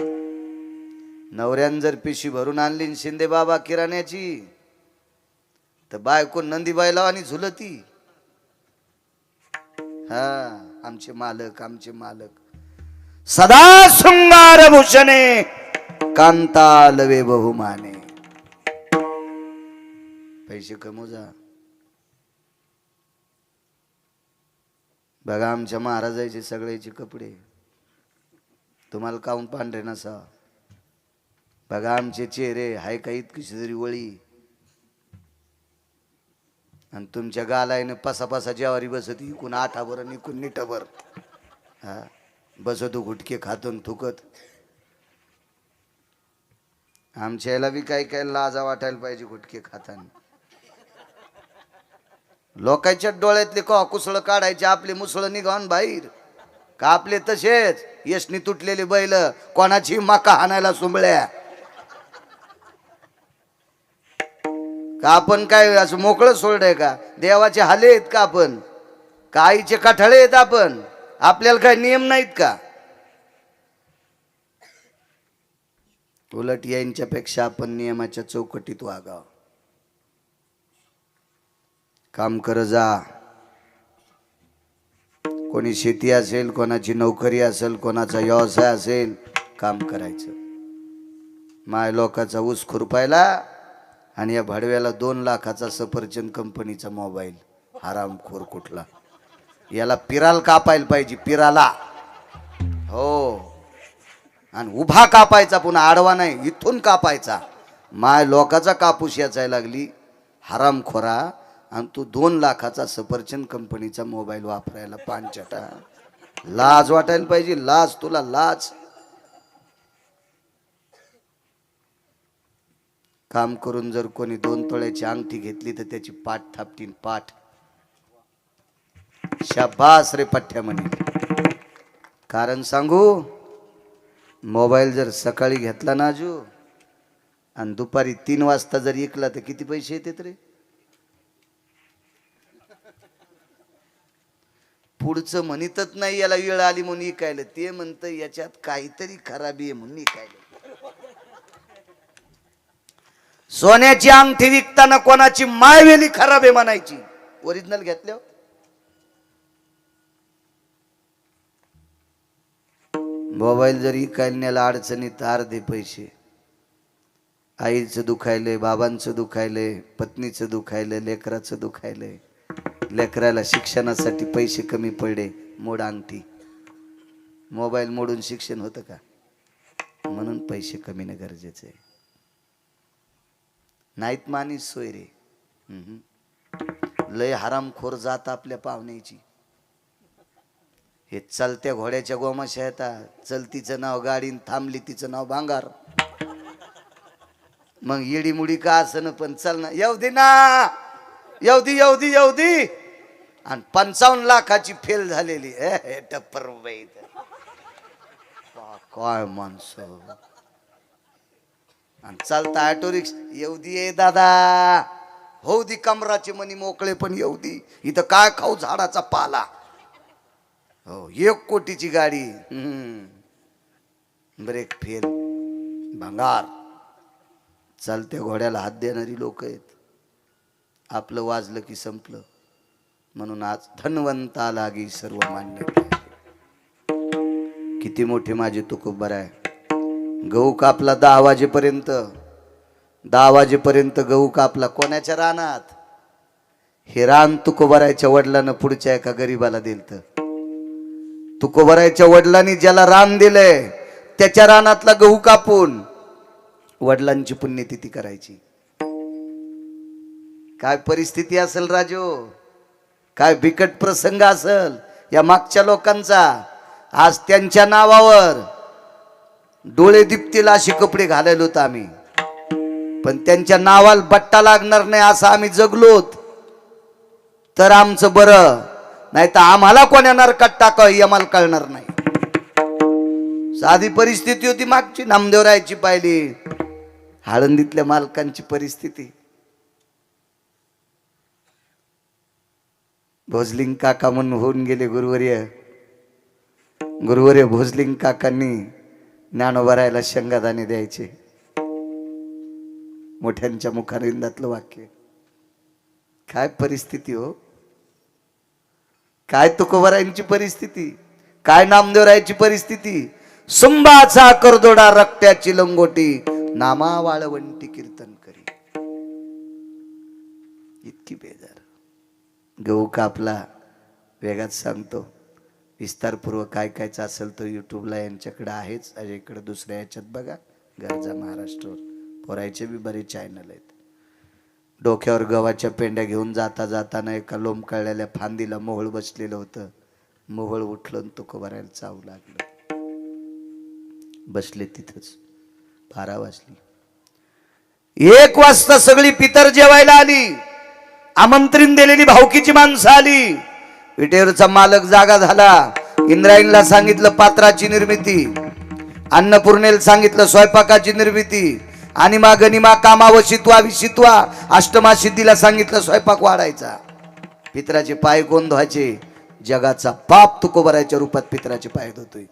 नवऱ्यान जर पिशी भरून आणली शिंदे बाबा किराण्याची, तर बायको नंदीबाईला आणि झुलती. हा, आमचे मालक सदा शृंगार भूषणे, कांता लवे बहुमाने. पैसे कमवू जा. बघा आमच्या महाराजाचे सगळ्याचे कपडे, तुम्हाला काऊन पांढरे नसा. बघा आमचे चेहरे, हाय का इतकीशी जरी वळी, आणि तुमच्या गालायने पसा जेवारी बसत, इकून आठाभर आणि इकून नीटभर. हा, बसतो गुटके खातून थुकत. आमच्या याला बी काय लाजा वाटायला पाहिजे गुटके खाताना. लोकांच्या डोळ्यातले का कुसळ काढायचे, आपले मुसळ निघावून बाहेर का आपले तसेच यशनी तुटलेले बैल, कोणाची मका हाणायला सुंबळ्या का. आपण काय असं मोकळं सोडलंय का, देवाचे हाले आहेत का आपण, का आईचे कठाळे आहेत आपण, आपल्याला काय नियम नाहीत का. उलट यांच्यापेक्षा आपण नियमाच्या चौकटीत वागावं. काम कर जा. कोणी शेती असेल, कोणाची नोकरी असेल, कोणाचा व्यवसाय असेल, काम करायचं. माय लोकाचा ऊस खुरपायला आणि या भडव्याला 2 लाखाचा सफरचंद कंपनीचा मोबाईल. हरामखोर कुठला, याला पिराल कापायला पाहिजे, पिराला. हो, आणि उभा कापायचा, पुन्हा आडवा नाही, इथून कापायचा. माय लोकाचा कापूस याचायला लागली हरामखोरा, आणि तू 2 लाखाचा सफरचंद कंपनीचा मोबाईल वापरायला पानचटा. लाज वाटायला पाहिजे, लाज, तुला लाज. काम करून जर कोणी 2 तोळ्याची अंगठी घेतली तर त्याची पाठ थापटीन, पाठ. शाबास रे पठ्ठ्या म्हणे. कारण सांगू, मोबाईल जर सकाळी घेतला ना जो, आणि दुपारी 3 वाजता जर ऐकला तर किती पैसे येतात रे. पुढचं म्हणतच नाही याला वेळ आली म्हणून ऐकायला, ते म्हणतं याच्यात काहीतरी खराबी आहे म्हणून ऐकायला. सोन्याची अंगठी विकताना कोणाची मायवेली खराब आहे म्हणायची, ओरिजिनल घेतल्यावर. मोबाईल जर इकायला नेला अडचणीत, अर्धे पैसे. आईचं दुखायलंय, बाबांचं दुखायलंय, पत्नीचं दुखायलंय, लेकराचं दुखायलंय. लेकराला शिक्षणासाठी पैसे कमी पडले, मोड अंगठी. मोबाईल मोडून शिक्षण होतं का, म्हणून पैसे कमीने गरजेचं आहे. नाहीत मानीस सोय रे. लय हरामखोर जात आपल्या पाहुण्याची. हे चालत्या घोड्याच्या गोमाशा येतात, चलतीचं नाव गाडी, थांबली तिचं नाव भांगार. मग येडी मुडी का असं, पण चल ना, येऊ दे ना, येऊ दे. आणि 55 लाखाची फेल झालेली टप्पर काय माणसं. आणि चालता ऑटो रिक्षा येऊ दे दादा, होऊ दे कमराचे मनी मोकळे पण येऊ दे. इथं काय खाऊ झाडाचा पाला. हो 1 कोटीची गाडी, ब्रेक फेल, भंगार. चालत्या घोड्याला हात देणारी लोक आहेत. आपलं वाजलं की संपलं. म्हणून आज धनवंता लागी सर्व मान्य. किती मोठे माझे तुकोबर आहे. गहू कापला 10 वाजेपर्यंत, 10 वाजेपर्यंत गहू कापला. कोणाच्या रानात? हे रान तुकोबरायच्या वडिलांना पुढच्या एका गरीबाला दिलत. तुकोबरायच्या वडिलांनी ज्याला रान दिलंय त्याच्या रानातला गहू कापून वडिलांची पुण्यतिथी करायची. काय परिस्थिती असेल राजो, काय बिकट प्रसंग असेल या मागच्या लोकांचा. आज त्यांच्या नावावर डोळे दिपतील असे कपडे घालायलो होतो आम्ही, पण त्यांच्या नावाला बट्टा लागणार नाही असं आम्ही जगलोत तर आमचं बरं. नाही तर आम्हाला कोण्या नरकात टाकावं हे आम्हाला कळणार नाही. साधी परिस्थिती होती मागची. नामदेवरायची पाहिली, आळंदीतल्या मालकांची परिस्थिती. भोजलिंग काका म्हणून होऊन गेले गुरुवर्य. गुरुवर्य भोजलिंग काकांनी ज्ञानोबरायला शेंगादाणे द्यायचे. मोठ्यांच्या मुखारिंदातलं वाक्य. काय परिस्थिती हो, काय तुकोबरायांची परिस्थिती, काय नामदेवरायाची परिस्थिती. सुंबाचा करदोडा रक्त्याची लंगोटी, नामा वाळवंटी कीर्तन करी. इतकी बेजार. गहू कापला. वेगात सांगतो विस्तारपूर्वक काय कायचं असेल तर युट्यूबला यांच्याकडे आहेच. इकडे दुसऱ्या याच्यात बघा, गरजा महाराष्ट्रावर पोरायचे बी बरेच चॅनल आहेत. डोक्यावर गव्हाच्या पेंड्या घेऊन जाता जाताना एका लोंबकळलेल्या फांदीला मोहळ बसलेलं होतं. मोहळ उठलं आणि तुकोबरायला चावू लागलं. बसले तिथंच. 12 वाजली. 1 वाजता सगळी पितर जेवायला आली. आमंत्रण दिलेली भावकीची माणसं आली. विटेवरचा मालक जागा झाला. इंद्रायणीला सांगितलं पात्राची निर्मिती, अन्नपूर्णेला सांगितलं स्वयंपाकाची निर्मिती, आणि गनिमा कामाव शित्वा विशित्वा अष्टमा सिद्धीला सांगितलं स्वयंपाक वाढायचा. पितराचे पाय कोण धुवायचे? जगाचा पाप तुकोबरायच्या रूपात पितराचे पाय धुतोय.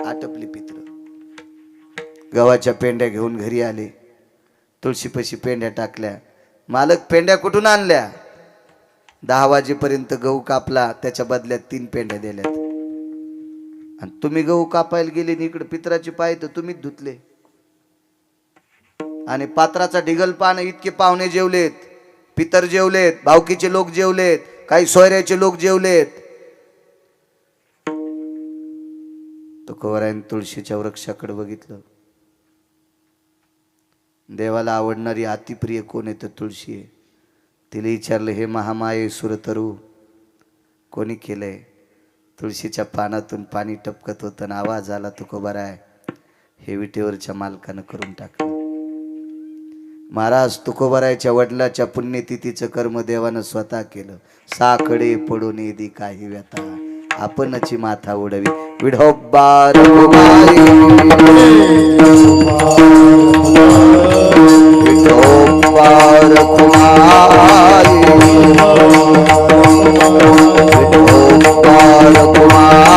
आटपली पित्र. गव्हाच्या पेंड्या घेऊन घरी आले. तुळशीपाशी पेंड्या टाकल्या. मालक पेंड्या कुठून आणल्या? 10 वाजेपर्यंत गहू कापला, त्याच्या बदल्यात 3 पेंड्या दिल्यात. आणि तुम्ही गहू कापायला गेले आणि इकडे पितराचे पाय तर तुम्हीच धुतले. आणि पात्राचा ढिगल पानं. इतके पाहुणे जेवलेत, पितर जेवलेत, भावकीचे लोक जेवलेत, काही सोयऱ्याचे लोक जेवलेत. तुकोबरायने तुळशीच्या वृक्षाकडे बघितलं. देवाला आवडणारी अतिप्रिय कोण आहे तर तुळशी आहे. तिला विचारलं, हे महामाये सुरतरू कोणी केलंय? तुळशीच्या पानातून पाणी टपकत होतं आणि आवाज आला, तुकोबराय हे विटेवरच्या मालकानं करून टाकलं. महाराज तुकोबरायच्या वडिलाच्या पुण्यतिथीचं कर्म देवानं स्वतः केलं. साकडे पडून येदी काही व्यथा, आपणची माथा उडवी. विढोबा रघुमाई, विठोबा रघुमाई, विठोबा रघुमाई, विठोबा रघुमाई.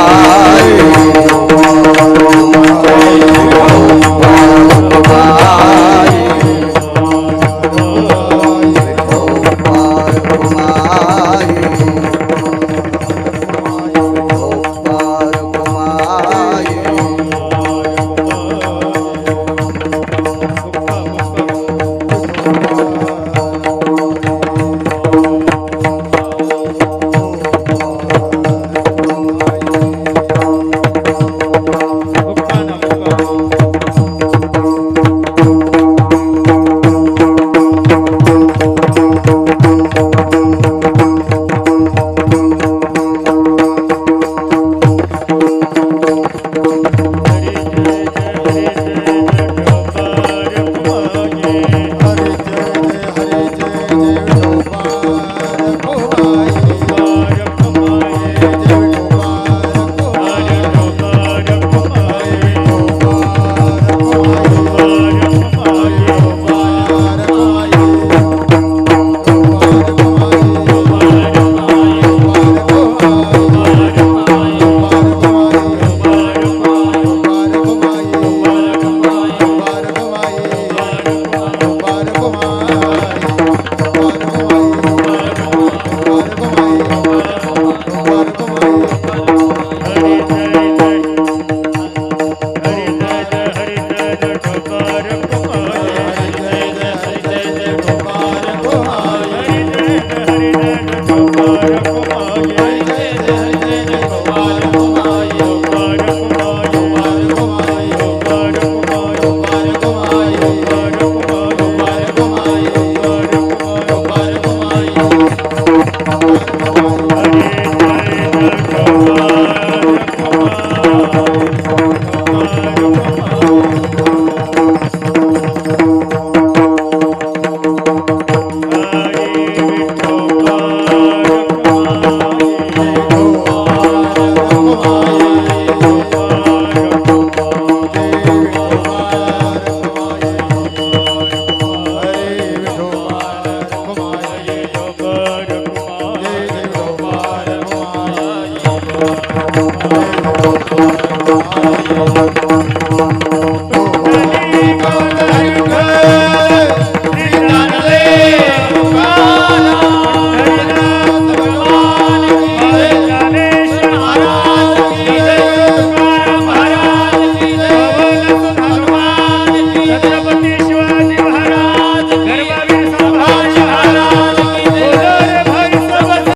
हरे